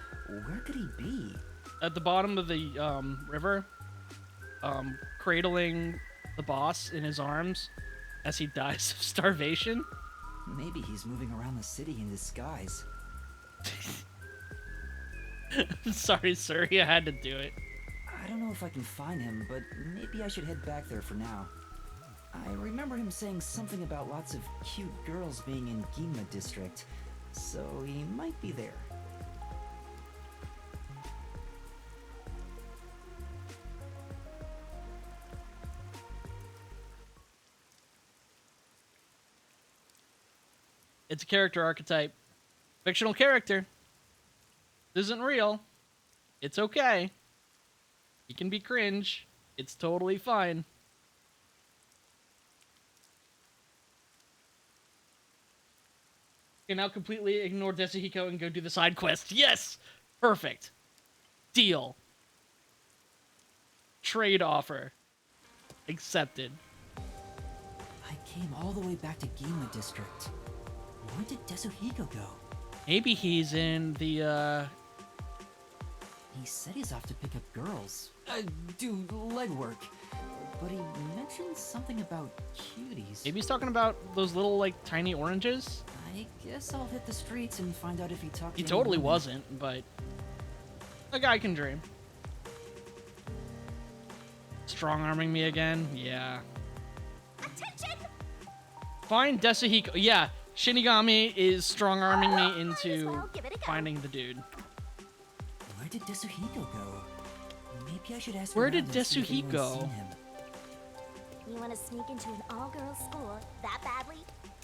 where could he be? At the bottom of the river, cradling the boss in his arms as he dies of starvation. Maybe he's moving around the city in disguise. Sorry, sir. You had to do it. I don't know if I can find him, but maybe I should head back there for now. I remember him saying something about lots of cute girls being in Ginma District, so he might be there. It's a character archetype. Fictional character. This isn't real. It's okay. He can be cringe. It's totally fine. You can now completely ignore Desahiko and go do the side quest. Yes! Perfect. Deal. Trade offer. Accepted. I came all the way back to Ginma District. Where did Desahiko go? Maybe he's in the, He said he's off to pick up girls. Do legwork. But he mentioned something about cuties. Maybe he's talking about those little, like, tiny oranges? I guess I'll hit the streets and find out if he talked He to totally anyone. wasn't, but a guy can dream. Strong-arming me again? Yeah. Attention! Find Desahiko. Yeah, Shinigami is strong-arming me Might as into well give it a go. finding the dude. Where did Desahiko go? Maybe I should ask Where around did and see if anyone's Desahiko? seen him. You want to sneak into an all-girls school that badly?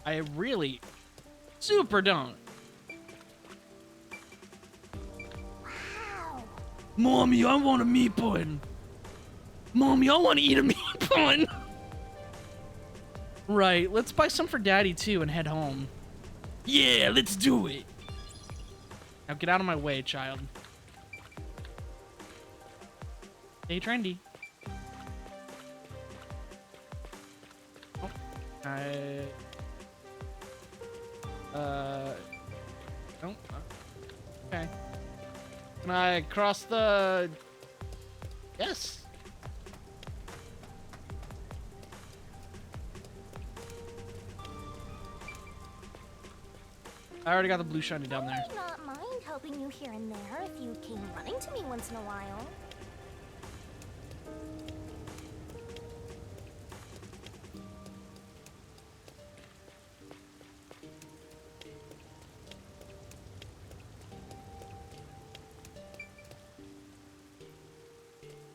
I really super don't. Wow! Mommy, I want a meat bun. Mommy, I want to eat a meat bun. Right, let's buy some for Daddy too and head home. Yeah, let's do it. Now get out of my way, child. Stay trendy. Oh, oh, okay. Can I cross the... Yes. I already got the blue shiny down there. I might not mind helping you here and there if you came running to me once in a while.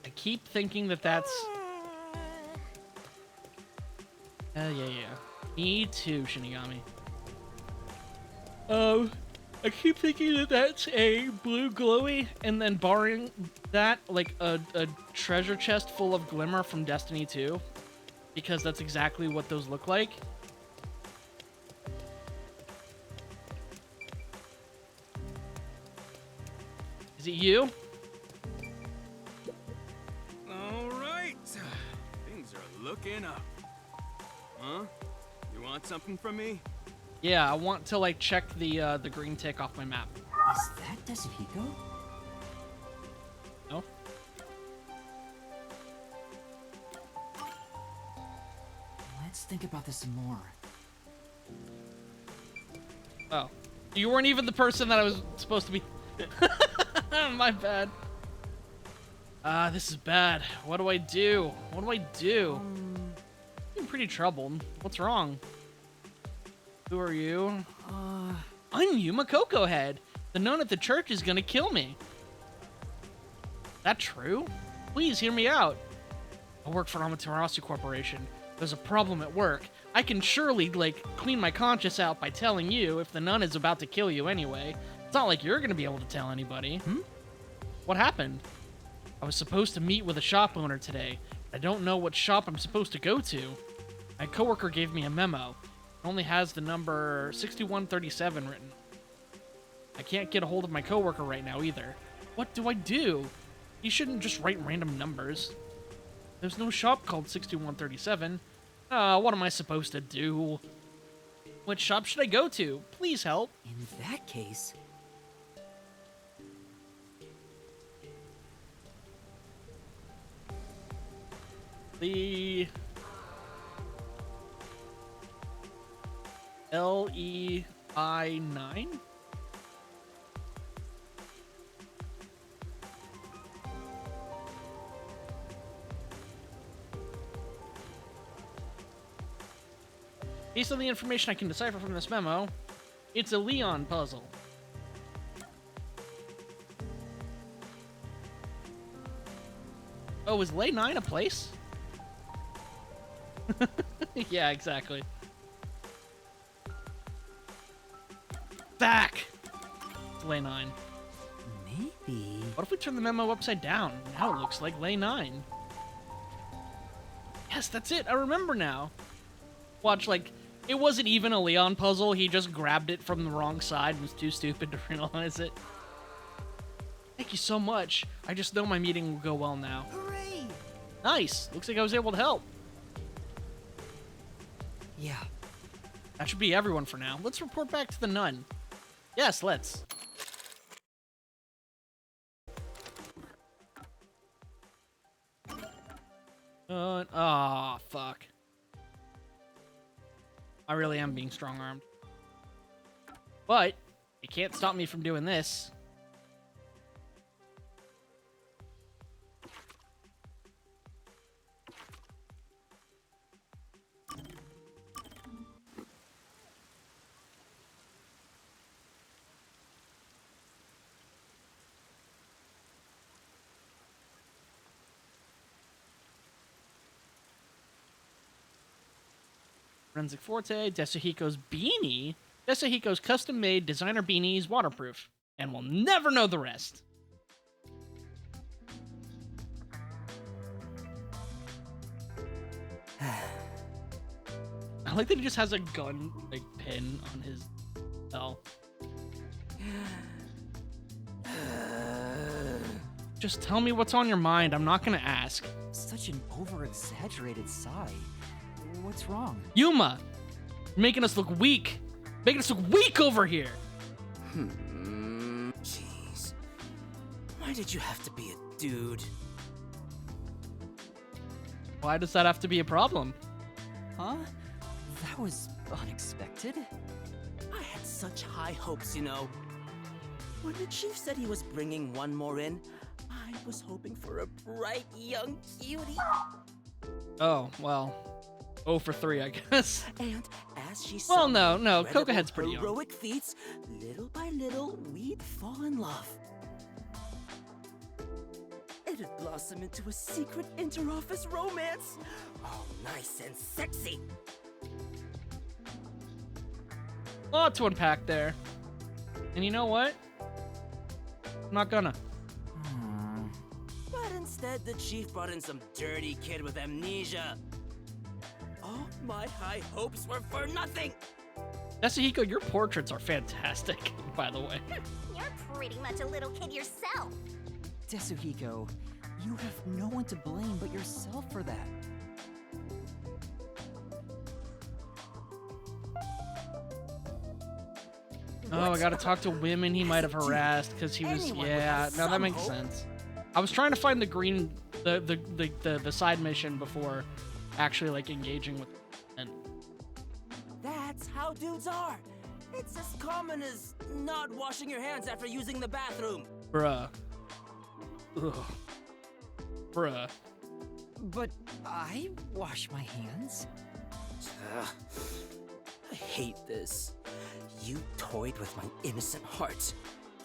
I keep thinking that that's... yeah. Me too, Shinigami. I keep thinking that that's a blue glowy, and then barring that, like a treasure chest full of glimmer from Destiny 2, because that's exactly what those look like. Is it you? All right. Things are looking up. Huh? You want something from me? Yeah, I want to like check the green tick off my map. Is that Desuhiko? No? Let's think about this some more. Oh. You weren't even the person that I was supposed to be. My bad. This is bad. What do I do? What do I do? I'm pretty troubled. What's wrong? Who are you? I'm Yuma Coco Head. The nun at the church is gonna kill me. That true? Please hear me out. I work for Amaterasu Corporation. There's a problem at work. I can surely, like, clean my conscience out by telling you if the nun is about to kill you anyway. It's not like you're gonna be able to tell anybody. What happened? I was supposed to meet with a shop owner today. I don't know what shop I'm supposed to go to. My coworker gave me a memo. It only has the number 6137 written. I can't get a hold of my coworker right now either. What do I do? He shouldn't just write random numbers. There's no shop called 6137. What am I supposed to do? What shop should I go to? Please help. In that case, The LEI9? Based on the information I can decipher from this memo, it's a Leon puzzle. Oh, is Lay 9 a place? Yeah, exactly. Back! It's Lay 9. maybe... What if we turn the memo upside down? Now it looks like Lay 9. Yes, that's it. I remember now. Watch, like, it wasn't even a Leon puzzle. He just grabbed it from the wrong side and was too stupid to realize it. Thank you so much. I just know my meeting will go well now. Hooray! Nice. Looks like I was able to help. Yeah. That should be everyone for now. Let's report back to the nun. Yes, let's. Fuck. I really am being strong-armed. But it can't stop me from doing this. Forensic Forte, Desuhiko's beanie. Desuhiko's custom-made designer beanie is waterproof, and we'll never know the rest. I like that he just has a gun like pin on his belt. Just tell me what's on your mind. I'm not gonna ask. Such an over-exaggerated sigh. What's wrong? Yuma, you're making us look weak. Making us look weak over here. Jeez. Why did you have to be a dude? Why does that have to be a problem? Huh? That was unexpected. I had such high hopes, you know. When the chief said he was bringing one more in, I was hoping for a bright young cutie. Oh, well. 0 for 3, I guess. And as she Well, saw no, my no, incredible Cocohead's pretty young. heroic feats, little by little, we'd fall in love. It'd blossom into a secret inter-office romance. All nice and sexy. Lot to unpack there. And you know what? I'm not gonna. But instead, the chief brought in some dirty kid with amnesia. All my high hopes were for nothing. Yasuhiko, your portraits are fantastic, by the way. You're pretty much a little kid yourself. Tetsuhiko, you have no one to blame but yourself for that. Oh, I gotta talk to women he might have harassed because he was. Anyone would Yeah, have no, that some makes hope. sense. I was trying to find the green, the side mission before actually like engaging with. And That's how dudes are. It's as common as not washing your hands after using the bathroom. bruh, ugh, bruh. But I wash my hands. Ugh. I hate this. You toyed with my innocent heart.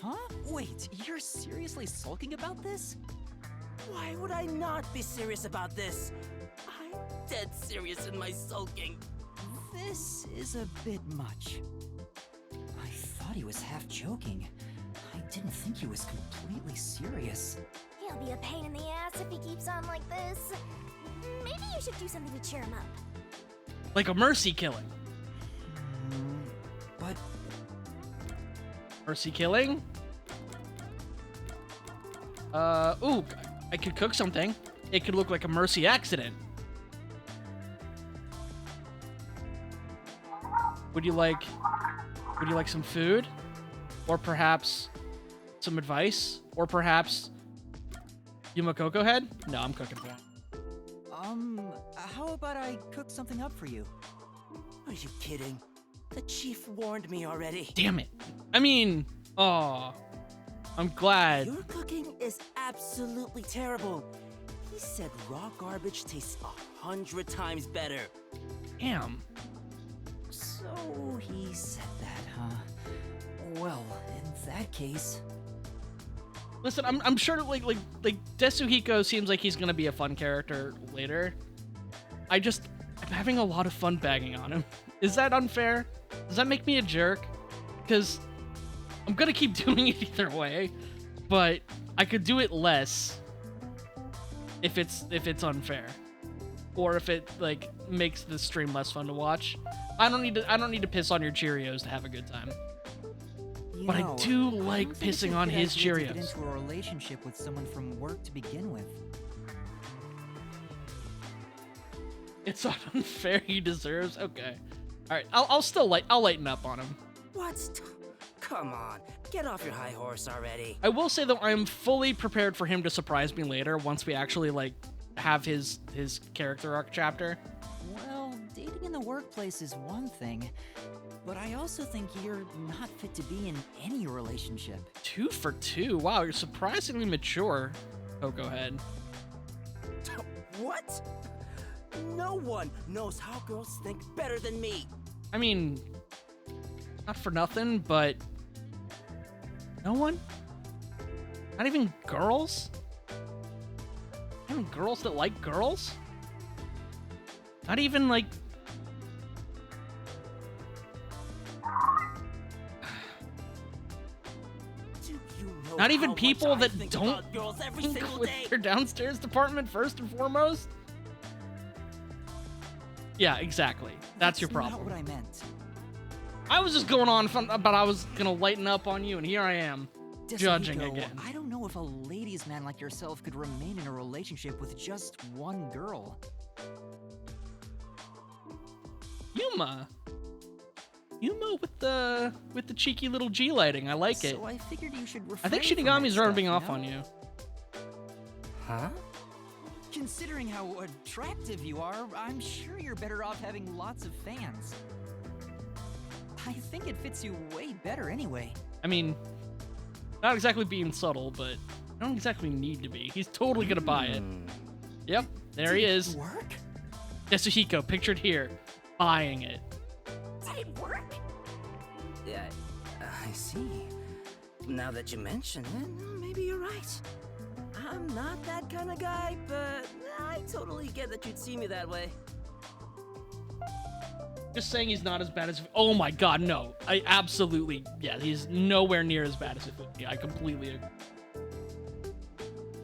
Huh? Wait, you're seriously sulking about this? Why would I not be serious about this? I'm dead serious in my sulking. This is a bit much. I thought he was half joking. I didn't think he was completely serious. He'll be a pain in the ass if he keeps on like this. Maybe you should do something to cheer him up. Like a mercy killing. But Mercy killing? Ooh, I could cook something. It could look like a mercy accident. Would you like some food? Or perhaps some advice? Or perhaps Yuma Coco Head? No, I'm cooking for that. how about I cook something up for you? Are you kidding? The chief warned me already. Damn it. I mean, oh, I'm glad. Your cooking is absolutely terrible. He said raw garbage tastes 100 times better. Damn. So he said that, huh? Well, in that case... Listen, I'm sure like Tetsuhiko seems like he's gonna be a fun character later. I'm having a lot of fun bagging on him. Is that unfair? Does that make me a jerk? Because I'm gonna keep doing it either way, but I could do it less if it's unfair, or if it like makes the stream less fun to watch. I don't need to piss on your Cheerios to have a good time. You But I know, do don't like think it's a pissing on good his idea to Cheerios. get into a relationship with someone from work to begin with. It's not unfair. He deserves. Okay. All right. I'll lighten up on him. What? Come on, get off your high horse already. I will say though, I am fully prepared for him to surprise me later once we actually like have his character arc chapter. Well, dating in the workplace is one thing, but I also think you're not fit to be in any relationship. 2 for 2. Wow, you're surprisingly mature, Coco Head. What? No one knows how girls think better than me. I mean, not for nothing, but no one? Not even girls? Not even girls that like girls? Not even like... Do you know Not even how much people I that think don't about girls every single with day? their downstairs department first and foremost? Yeah, exactly. That's your Not problem. what I meant. I was just going on, but I was gonna lighten up on you, and here I am, judging Yasuhiko, again. I don't know if a ladies' man like yourself could remain in a relationship with just one girl. Yuma with the cheeky little G lighting. I like it. So I figured you should I think refrain from Shinigami's that rubbing stuff, off on you. Huh? Considering how attractive you are, I'm sure you're better off having lots of fans. I think it fits you way better anyway. I mean, not exactly being subtle, but I don't exactly need to be. He's totally gonna buy it. Yep, there he is. Work? Yasuhiko, pictured here, buying it. Did it work? Yeah, I see. Now that you mention it, maybe you're right. I'm not that kind of guy, but I totally get that you'd see me that way. Just saying he's not as bad as... Oh my god, no. I absolutely... Yeah, he's nowhere near as bad as Ifuki. I completely agree.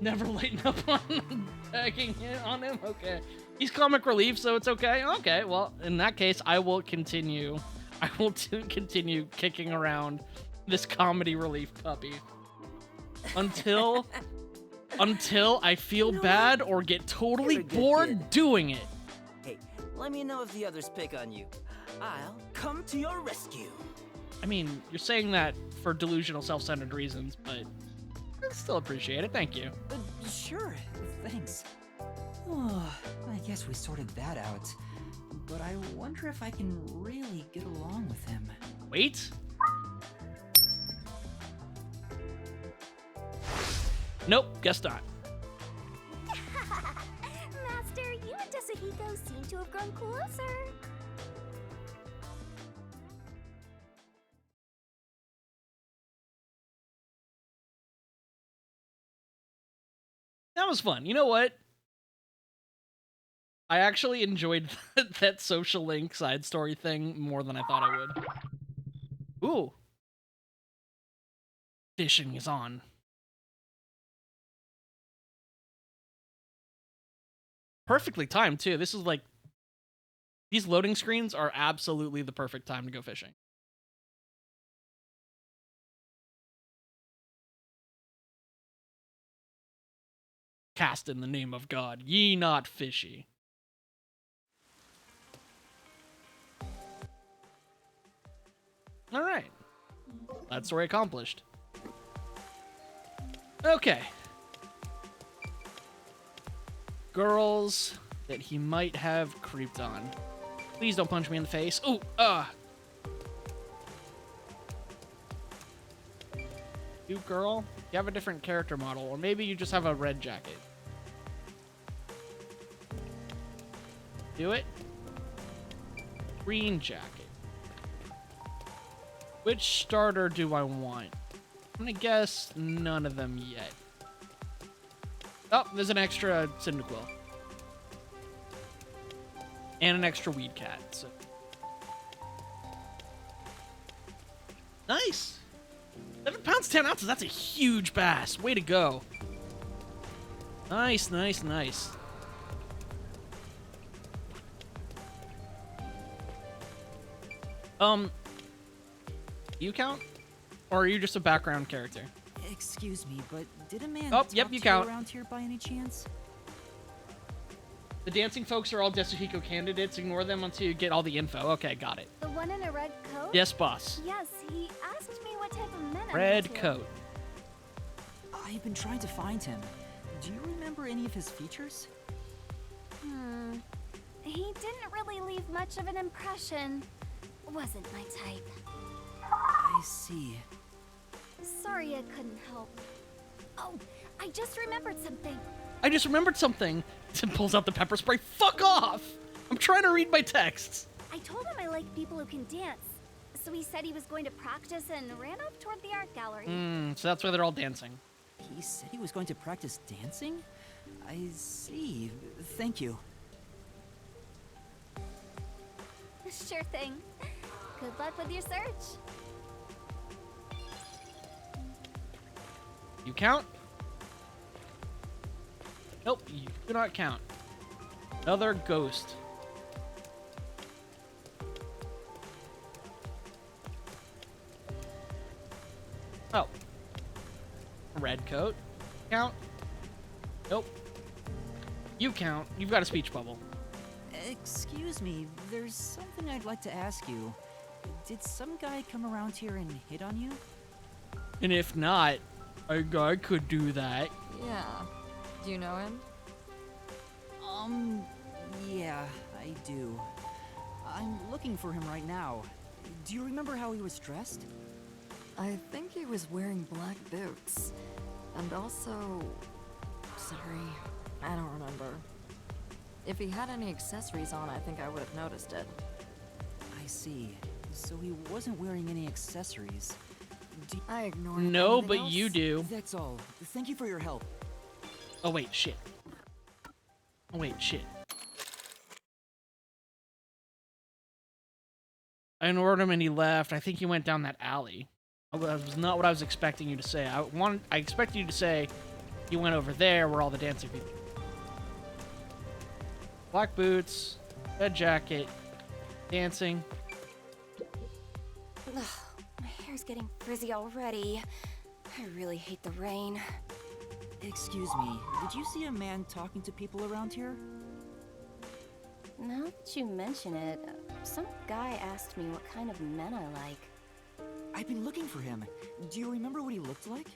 Never lighten up on tagging on him? Okay. He's comic relief, so it's okay? Okay, well, in that case, I will continue. I will continue kicking around this comedy relief puppy. Until I feel bad or get totally You're a good bored kid. doing it. Hey, let me know if the others pick on you. I'll come to your rescue. I mean, you're saying that for delusional, self-centered reasons, but I still appreciate it. Thank you. Sure, thanks. Oh, I guess we sorted that out. But I wonder if I can really get along with him. Wait. Nope, guess not. Master, you and Yasuhiko seem to have grown closer. That was fun. You know what? I actually enjoyed that social link side story thing more than I thought I would. Ooh. Fishing is on. Perfectly timed, too. This is like... These loading screens are absolutely the perfect time to go fishing. Cast in the name of God, ye not fishy. All right. That story accomplished. Okay. Girls that he might have creeped on. Please don't punch me in the face. Ooh, You girl, you have a different character model, or maybe you just have a red jacket. Do it. Green jacket. Which starter do I want? I'm gonna guess none of them yet. Oh, there's an extra Cyndaquil. And an extra Weed Cat. So. Nice! 7 pounds, 10 ounces. That's a huge bass. Way to go. Nice, nice, nice. You count? Or are you just a background character? Excuse me, but did a man Oh, talk yep, you to count. around here by any chance? The dancing folks are all Yasuhiko candidates. Ignore them until you get all the info. Okay, got it. The one in a red coat? Yes, boss. Yes, he asked me what type of men I'm Red into. coat. I've been trying to find him. Do you remember any of his features? He didn't really leave much of an impression. Wasn't my type. I see. Sorry I couldn't help. Oh, I just remembered something. I just remembered something. Tim pulls out the pepper spray. Fuck off! I'm trying to read my texts. I told him I like people who can dance. So he said he was going to practice and ran off toward the art gallery. So that's why they're all dancing. He said he was going to practice dancing? I see. Thank you. Sure thing. Good luck with your search. You count? Nope, you do not count. Another ghost. Oh. Red coat. Count? Nope. You count. You've got a speech bubble. Excuse me, there's something I'd like to ask you. Did some guy come around here and hit on you? And if not, a guy could do that. Yeah. Do you know him? Yeah, I do. I'm looking for him right now. Do you remember how he was dressed? I think he was wearing black boots. And also... Sorry, I don't remember. If he had any accessories on, I think I would have noticed it. I see. So he wasn't wearing any accessories. I ignored No, anything but else. you do. That's all. Thank you for your help. Oh, wait, shit. Oh, wait, shit. I ignored him and he left. I think he went down that alley. That was not what I was expecting you to say. I expected you to say he went over there where all the dancing people. Black boots, red jacket, dancing. Ugh, my hair's getting frizzy already. I really hate the rain. Excuse me, did you see a man talking to people around here? Now that you mention it, some guy asked me what kind of men I like. I've been looking for him. Do you remember what he looked like?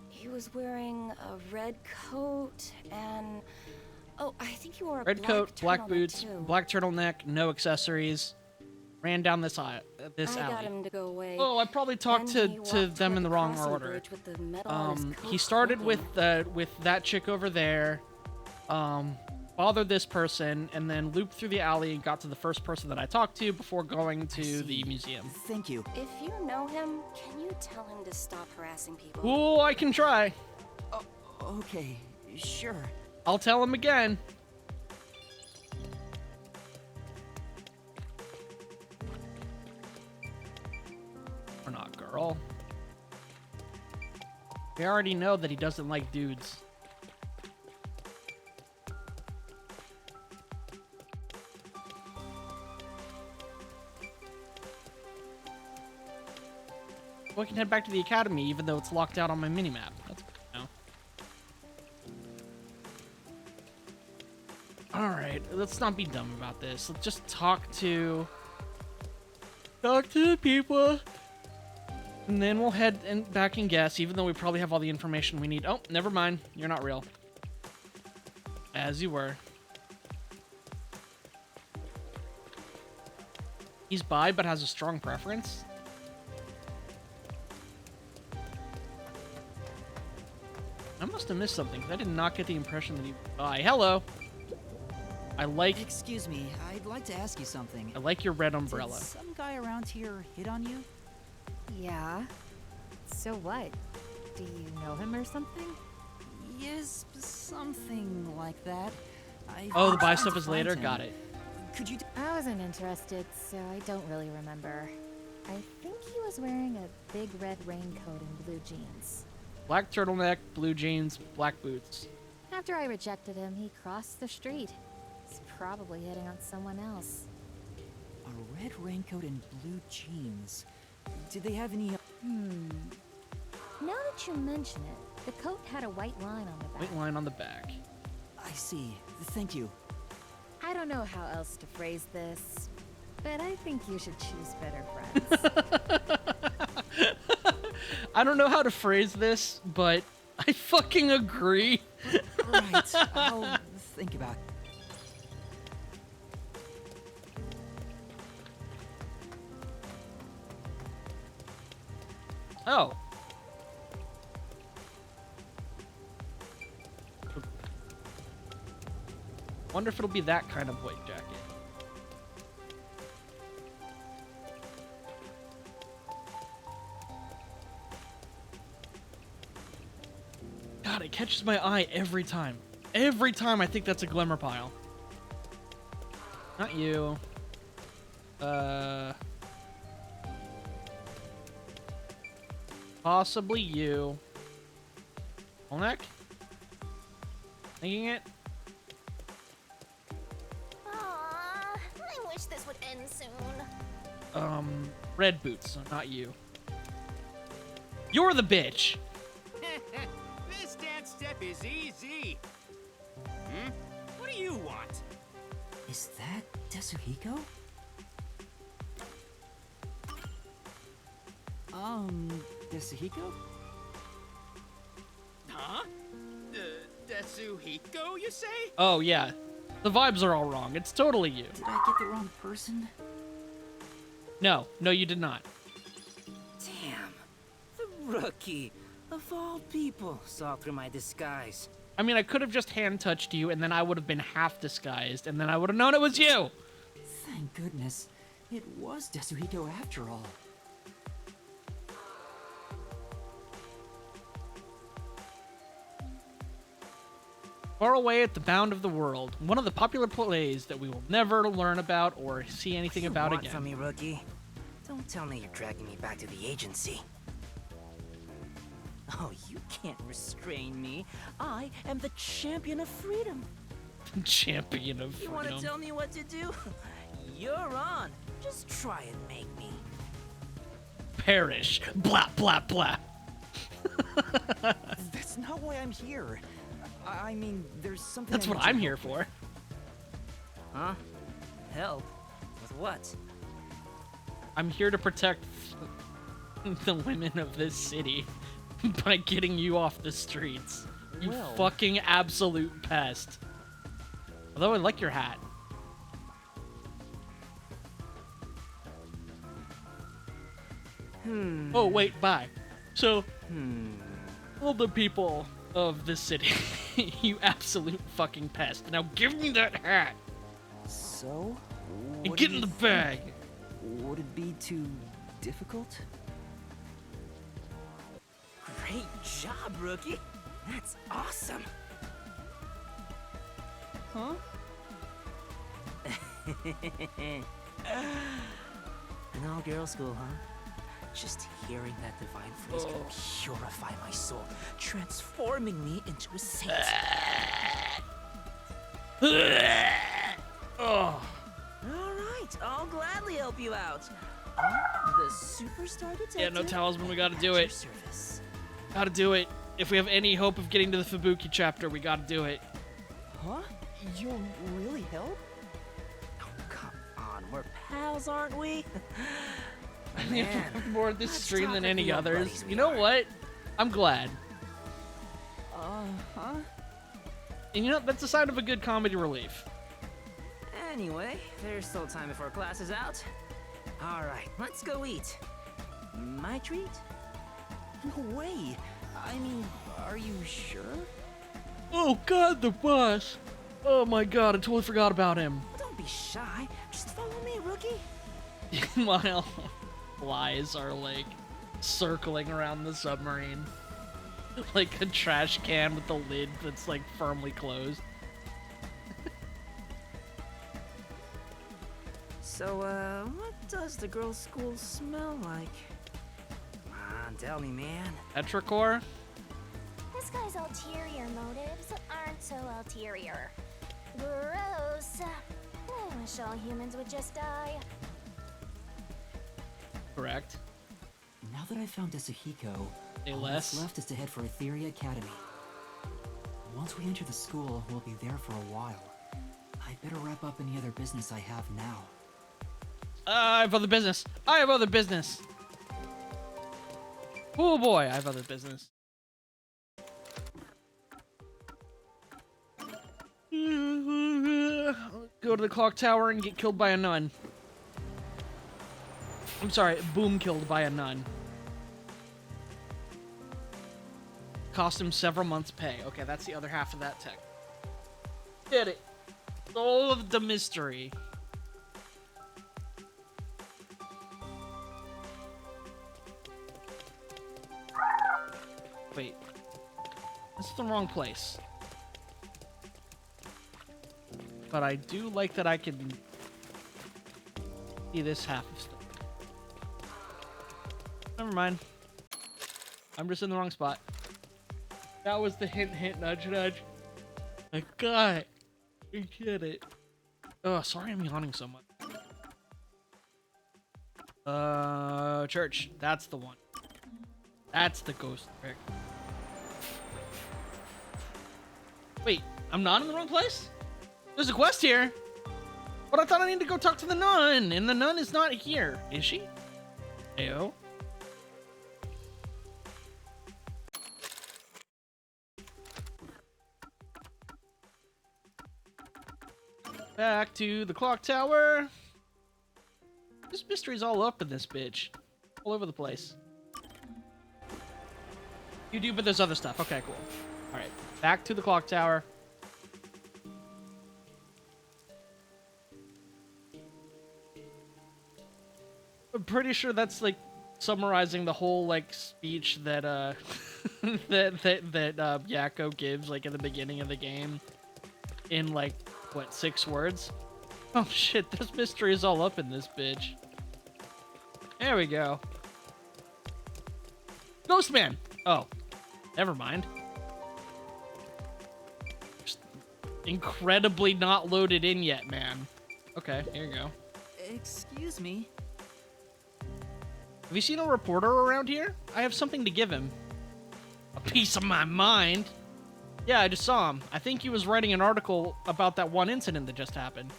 He was wearing a red coat and... Oh, I think he wore a Red black coat, black turtleneck, boots, too. black turtleneck, no accessories. Ran down this I alley. got him to go away. Oh, I probably talked Then he to walked them toward in the wrong crossing order. bridge with the metal on his He coat started smoking. with that chick over there, bothered this person, and then looped through the alley and got to the first person that I talked to before going to the museum. Thank you. If you know him, can you tell him to stop harassing people? Oh, I can try. Okay, sure. I'll tell him again. Or not, girl. We already know that he doesn't like dudes. We can head back to the academy, even though it's locked out on my minimap. That's good to know. Alright, let's not be dumb about this. Let's just talk to the people. And then we'll head back and guess, even though we probably have all the information we need. Oh, never mind. You're not real. As you were. He's bi, but has a strong preference. I must have missed something, because I did not get the impression that he... Hello! I like... Excuse me, I'd like to ask you something. I like your red umbrella. Did some guy around here hit on you? Yeah. So what? Do you know him or something? Yes, something like that. Oh, the was buy trying stuff to is later? find him. Got it. Could you... I wasn't interested, so I don't really remember. I think he was wearing a big red raincoat and blue jeans. Black turtleneck, blue jeans, black boots. After I rejected him, he crossed the street. He's probably hitting on someone else. A red raincoat and blue jeans. Did they have any... Now that you mention it, the coat had a white line on the back. White line on the back. I see. Thank you. I don't know how else to phrase this, but I think you should choose better friends. I don't know how to phrase this, but I fucking agree. Right, I'll think about it. Oh. Wonder if it'll be that kind of white jacket. God, it catches my eye every time. Every time I think that's a glimmer pile. Not you. Possibly you. Full neck? Thinking it? Aww, I wish this would end soon. Red boots, so not you. You're the bitch. This dance step is easy. What do you want? Is that Tetsuhiko? Tetsuhiko? Huh? Tetsuhiko, you say? Oh, yeah. The vibes are all wrong. It's totally you. Did I get the wrong person? No, you did not. Damn. The rookie, of all people, saw through my disguise. I mean, I could have just hand-touched you, and then I would have been half disguised, and then I would have known it was you! Thank goodness. It was Tetsuhiko after all. Far away at the bound of the world, one of the popular plays that we will never learn about or see anything about What again. from me, rookie? Don't tell me you're dragging me back to the agency. Oh, you can't restrain me. I am the champion of freedom. Champion of You want to freedom. tell me what to do? You're on. Just try and make me. Perish. Blah, blah, blah. That's not why I'm here. I mean, there's something. That's what I'm here for. Huh? Help? With what? I'm here to protect the women of this city by getting you off the streets. You Well. fucking absolute pest. Although I like your hat. Oh, wait, bye. So, all the people of this city, you absolute fucking pest. Now give me that hat So? and what get do in you the bag. think? Would it be too difficult? Great job, rookie. That's awesome. Huh? An all-girl school, huh? Just hearing that divine phrase can purify my soul, transforming me into a saint. Oh, All right, I'll gladly help you out. The superstar detective. yeah, no talisman, we gotta at do your it. service. Gotta do it. If we have any hope of getting to the Fubuki chapter, we gotta do it. Huh? You'll really help? Oh, come on, we're pals, aren't we? Man, More of this let's stream talk than like any real others. buddies we You know are. what? I'm glad. Huh? And you know, that's a sign of a good comedy relief. Anyway, there's still time before class is out. All right, let's go eat. My treat? No way. I mean, are you sure? Oh god, the bus! Oh my god, I totally forgot about him. Don't be shy. Just follow me, rookie. While flies are like circling around the submarine. Like a trash can with the lid that's like firmly closed. So, what does the girls' school smell like? Come on, tell me, man. Petrichor? This guy's ulterior motives aren't so ulterior. Gross. I wish all humans would just die. Correct. Now that I've found Tetsuhiko, Say all less. that's left is to head for Etheria Academy. Once we enter the school, we'll be there for a while. I'd better wrap up any other business I have now. I have other business. I have other business. Oh boy, I have other business. Go to the clock tower and get killed by a nun. I'm sorry, boom killed by a nun. Cost him several months' pay. Okay, that's the other half of that tech. Get it. All of the mystery. Wait. This is the wrong place. But I do like that I can see this half of stuff. Never mind. I'm just in the wrong spot. That was the hint, hint, nudge, nudge. I got it. I get it. Oh, sorry I'm yawning so much. Church. That's the one. That's the ghost trick. Wait, I'm not in the wrong place? There's a quest here. But I thought I need to go talk to the nun, and the nun is not here. Is she? Ayo. Back to the clock tower. This mystery's all up in this bitch. All over the place. You do, but there's other stuff. Okay, cool. Alright, back to the clock tower. I'm pretty sure that's like summarizing the whole like speech that that Yakko gives like in the beginning of the game in like what, 6 words? Oh shit, this mystery is all up in this bitch. There we go. Ghostman! Oh, never mind. Just incredibly not loaded in yet, man. Okay, here you go. Excuse me. Have you seen a reporter around here? I have something to give him. A piece of my mind. Yeah, I just saw him. I think he was writing an article about that one incident that just happened.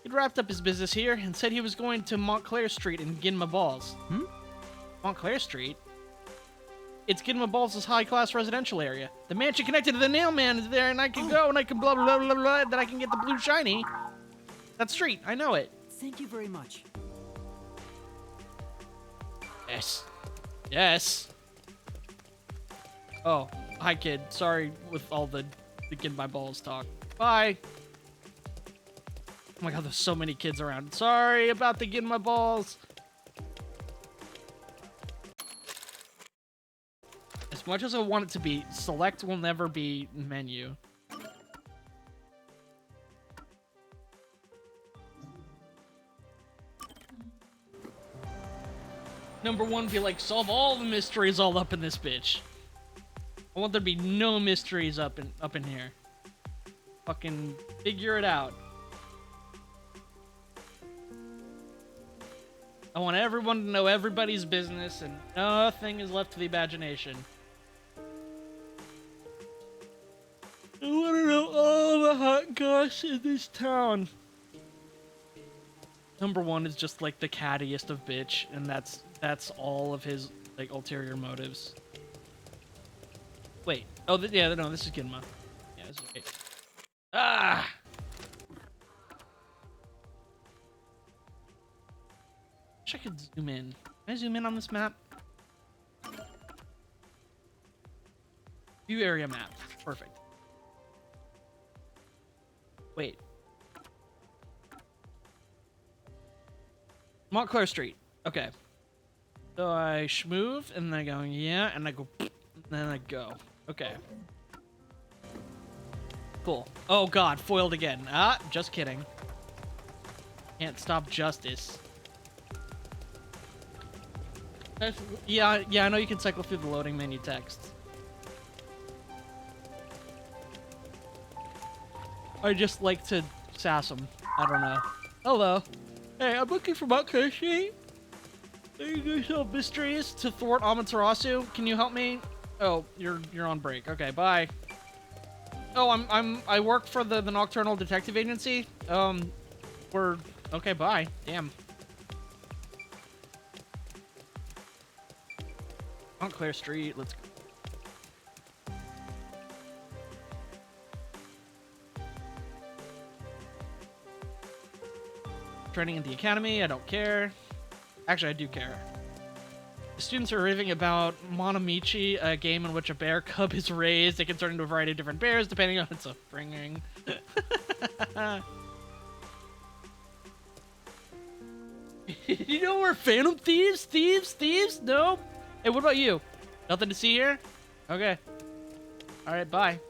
He'd wrapped up his business here and said he was going to Montclair Street and Ginma Balls. Montclair Street? It's Ginma Balls' high-class residential area. The mansion connected to the nailman is there, and I can go and I can blah blah blah blah, then I can get the blue shiny. That street, I know it. Thank you very much. Yes. Yes. Oh, hi kid. Sorry with all the Get My Balls talk. Bye. Oh my god, there's so many kids around. Sorry about the Get My Balls. As much as I want it to be, select will never be menu. Number 1 be like, solve all the mysteries all up in this bitch. I want there to be no mysteries up in here. Fucking figure it out. I want everyone to know everybody's business and nothing is left to the imagination. I want to know all the hot goss in this town. Number 1 is just like the cattiest of bitch, and that's all of his like ulterior motives. Wait. Oh, yeah, no, this is Ginma. Yeah, this is right. Ah! Wish I could zoom in. Can I zoom in on this map? View area map. Perfect. Wait. Montclair Street. Okay. So I schmoove, and then I go, yeah, and I go, and then I go. Okay. Cool. Oh god, foiled again. Ah, just kidding. Can't stop justice. Yeah, I know you can cycle through the loading menu text. I just like to sass them. I don't know. Hello. Hey, I'm looking for Montclair Street. You do solve mysteries to thwart Amaterasu. Can you help me? Oh, you're on break. Okay, bye. Oh, I work for the Nocturnal Detective Agency. Okay, bye. Damn. Montclair Street. Let's go. Training at the academy. I don't care. Actually, I do care. The students are raving about Monamichi, a game in which a bear cub is raised. It can turn into a variety of different bears depending on its upbringing. You know we're Phantom Thieves? Thieves? No? Hey, what about you? Nothing to see here? Okay. Alright, bye.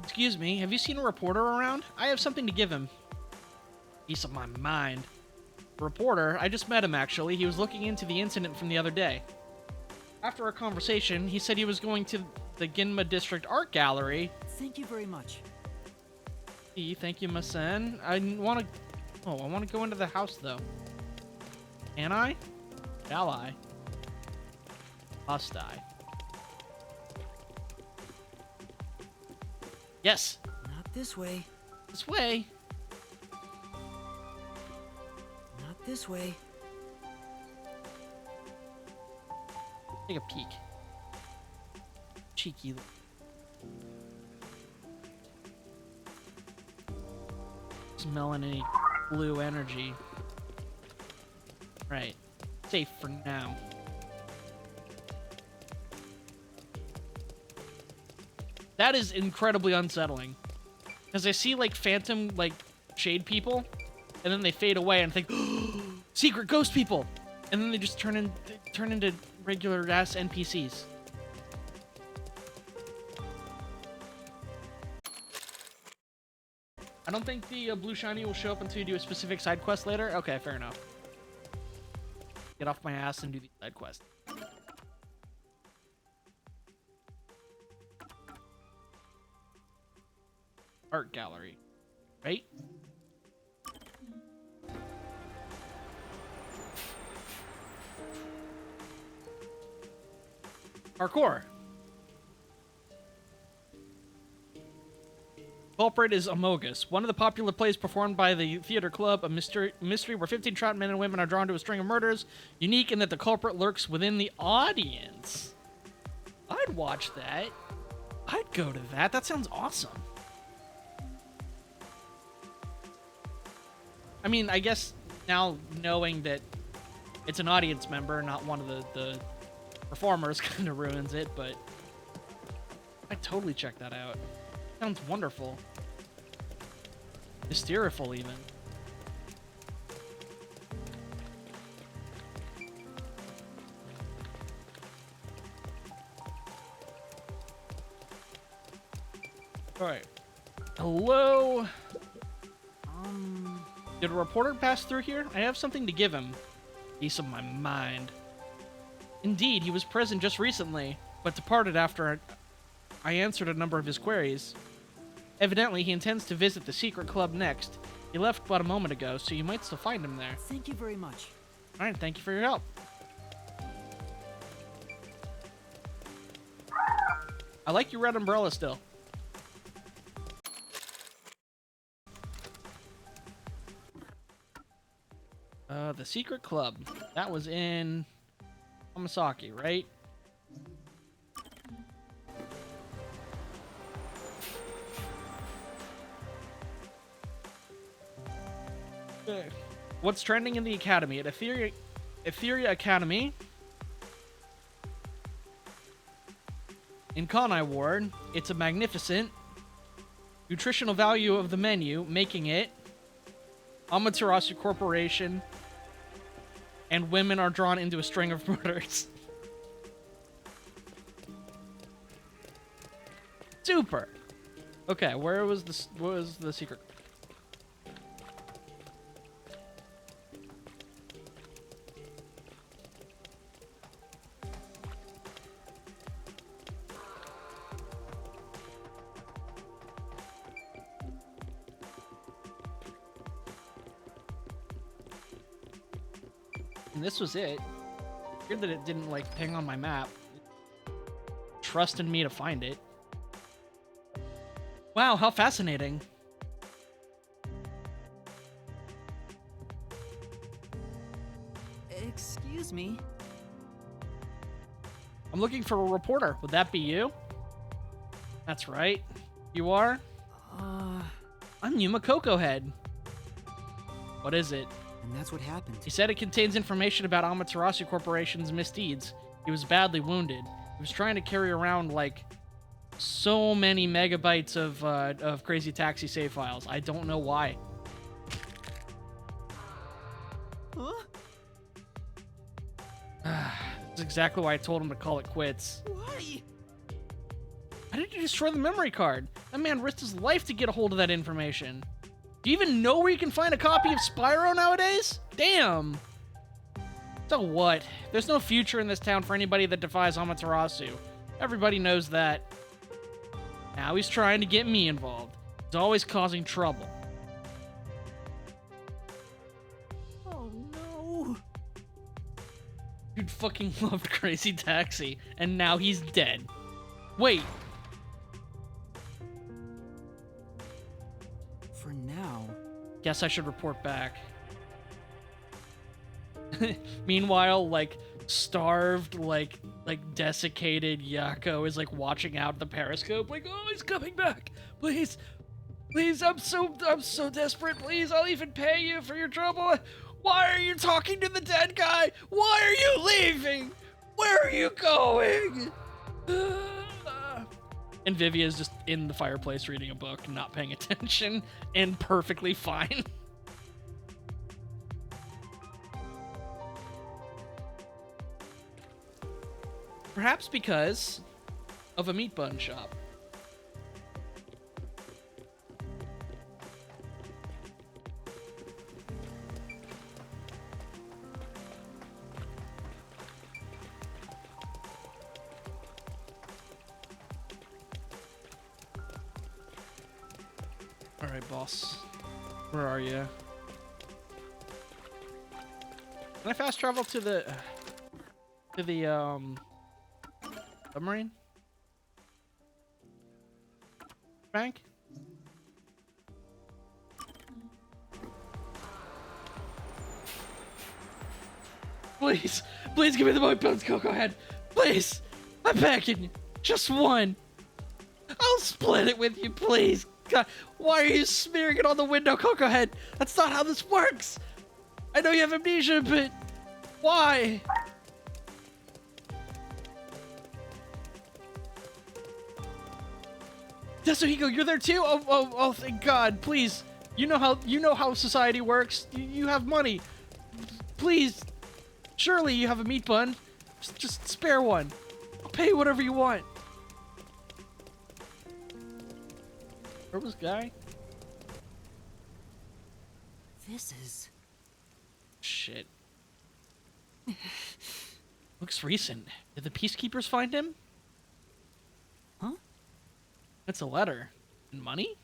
Excuse me, have you seen a reporter around? I have something to give him. Piece of my mind. Reporter, I just met him actually. He was looking into the incident from the other day. After our conversation, he said he was going to the Ginma District Art Gallery. Thank you very much. Thank you, Masen. I want to... Oh, I want to go into the house, though. Can I? Shall I? Must I? Yes! Not this way. This way. Not this way. Take a peek. Cheeky. Smelling any blue energy. Right. Safe for now. That is incredibly unsettling. Because I see, like, phantom, like, shade people, and then they fade away and think, secret ghost people! And then they just turn into regular-ass NPCs. I don't think the blue shiny will show up until you do a specific side quest later. Okay, fair enough. Get off my ass and do the side quest. Art gallery, right? Parkour. Culprit is Amogus, one of the popular plays performed by the theater club, a mystery where 15 trapped men and women are drawn to a string of murders, unique in that the culprit lurks within the audience. I'd watch that. I'd go to that. That sounds awesome. I mean, I guess now knowing that it's an audience member, not one of the performers, kind of ruins it, but I'd totally check that out. Sounds wonderful. Hysteriful, even. Alright. Hello? Did a reporter pass through here? I have something to give him. Piece of my mind. Indeed, he was present just recently, but departed after I answered a number of his queries. Evidently, he intends to visit the secret club next. He left but a moment ago, so you might still find him there. Thank you very much. Alright, thank you for your help. I like your red umbrella still. The secret club. That was in Hamasaki, right? Okay. What's trending in the academy? At Etheria Academy, in Kanai Ward, it's a magnificent nutritional value of the menu, making it Amaterasu Corporation, and women are drawn into a string of murders. Super. Okay, where was what was the secret? And this was it. Weird that it didn't, like, ping on my map. Trusted me to find it. Wow, how fascinating. Excuse me. I'm looking for a reporter. Would that be you? That's right. You are? I'm Yuma Coco Head. What is it? And that's what happened. He said it contains information about Amaterasu Corporation's misdeeds. He was badly wounded. He was trying to carry around, like, so many megabytes of Crazy Taxi save files. I don't know why. Huh? That's exactly why I told him to call it quits. Why? Why did you destroy the memory card? That man risked his life to get a hold of that information. Do you even know where you can find a copy of Spyro nowadays? Damn. So what? There's no future in this town for anybody that defies Amaterasu. Everybody knows that. Now he's trying to get me involved. He's always causing trouble. Oh no. Dude fucking loved Crazy Taxi, and now he's dead. Wait. For now. Guess I should report back. Meanwhile, like, starved, like desiccated Yako is, like, watching out the periscope, like, oh, he's coming back. Please. Please, I'm so desperate. Please, I'll even pay you for your trouble. Why are you talking to the dead guy? Why are you leaving? Where are you going? And Vivia's just in the fireplace reading a book, not paying attention, and perfectly fine. Perhaps because of a meat bun shop. All right, boss. Where are you? Can I fast travel to the submarine? Frank? Please, please give me the white bones cocoa head. Please, I'm begging you. Just one. I'll split it with you, please. God, why are you smearing it on the window, Cocoa Head? That's not how this works. I know you have amnesia, but why? Yasuhiko, you're there too? Oh, thank God. Please. You know how society works. You have money. Please. Surely you have a meat bun. Just spare one. I'll pay you whatever you want. Where was Guy? This is... Shit. Looks recent. Did the peacekeepers find him? Huh? It's a letter. And money?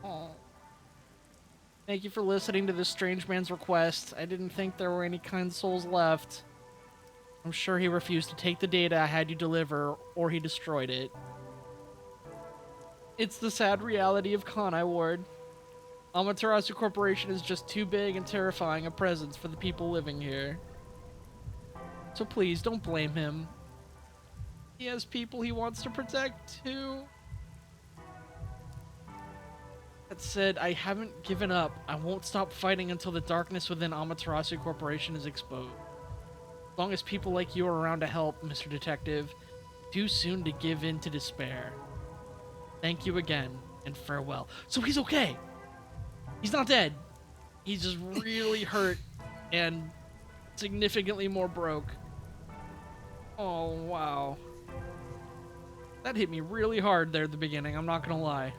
Oh. Thank you for listening to this strange man's request. I didn't think there were any kind souls left. I'm sure he refused to take the data I had you deliver, or he destroyed it. It's the sad reality of Kanai Ward. Amaterasu Corporation is just too big and terrifying a presence for the people living here. So please, don't blame him. He has people he wants to protect, too. That said, I haven't given up. I won't stop fighting until the darkness within Amaterasu Corporation is exposed. As long as people like you are around to help, Mr. Detective, too soon to give in to despair. Thank you again, and farewell. So he's okay. He's not dead. He's just really hurt and significantly more broke. Oh, wow. That hit me really hard there at the beginning, I'm not gonna lie.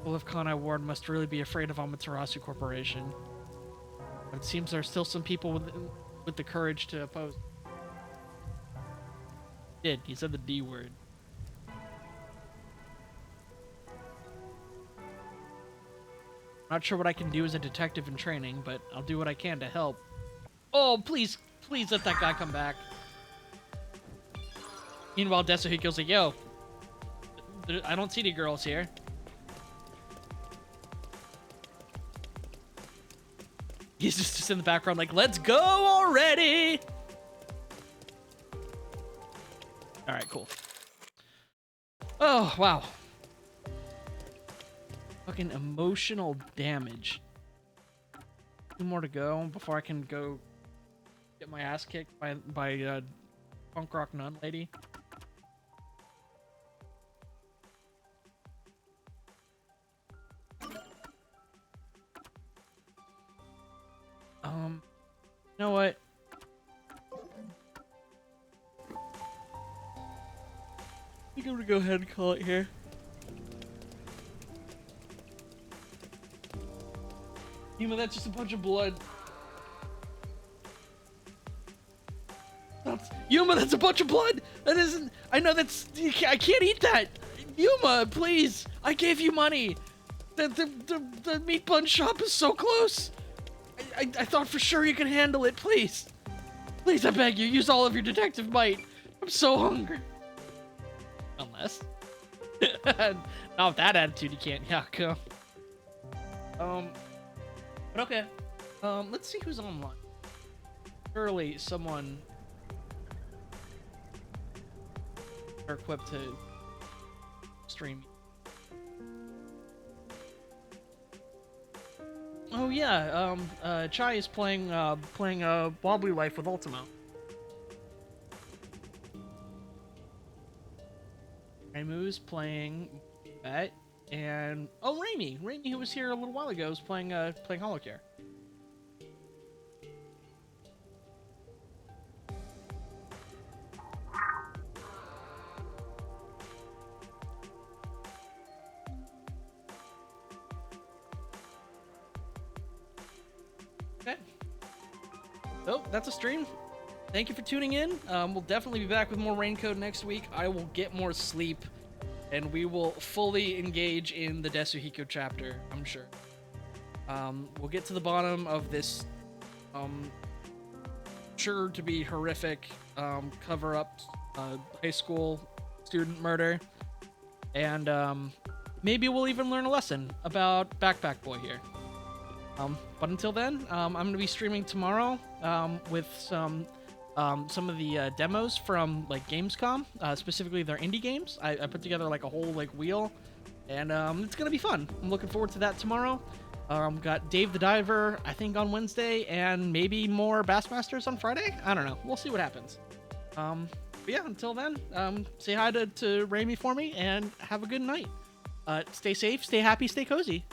Well, if Kanai Ward must really be afraid of Amaterasu Corporation. It seems there's still some people with the courage to oppose. He said the D word. Not sure what I can do as a detective in training, but I'll do what I can to help. Oh, please, please let that guy come back. Meanwhile, Desuhiko's like, yo, I don't see any girls here. He's just in the background like, let's go already! Alright, cool. Oh, wow. Fucking emotional damage. 2 more to go before I can go get my ass kicked by punk rock nun lady. You know what? think I'm gonna go ahead and call it here. Yuma, that's just a bunch of blood. Yuma, that's a bunch of blood! That isn't... I know that's... I can't eat that! Yuma, please! I gave you money! The meat bun shop is so close! I thought for sure you could handle it, please! Please, I beg you, use all of your detective might! I'm so hungry! Unless... Not with that attitude, you can't. Yeah, go. But okay. Let's see who's online. Surely someone... are equipped to stream. Oh yeah, Chai is playing Wobbly Life with Ultimo. Raimu's playing Bet, and Raimi, who was here a little while ago, is playing Holocare. Okay. So, that's a stream. Thank you for tuning in. We'll definitely be back with more Raincoat next week. I will get more sleep, and we will fully engage in the Desuhiko chapter, I'm sure. We'll get to the bottom of this, sure to be horrific, cover-up high school student murder. And maybe we'll even learn a lesson about Backpack Boy here. But until then, I'm going to be streaming tomorrow with some of the demos from like Gamescom, specifically their indie games. I put together like a whole like wheel, and it's going to be fun. I'm looking forward to that tomorrow. Got Dave the Diver, I think, on Wednesday, and maybe more Bassmasters on Friday. I don't know. We'll see what happens. But yeah, until then, say hi to Raimi for me, and have a good night. Stay safe, stay happy, stay cozy.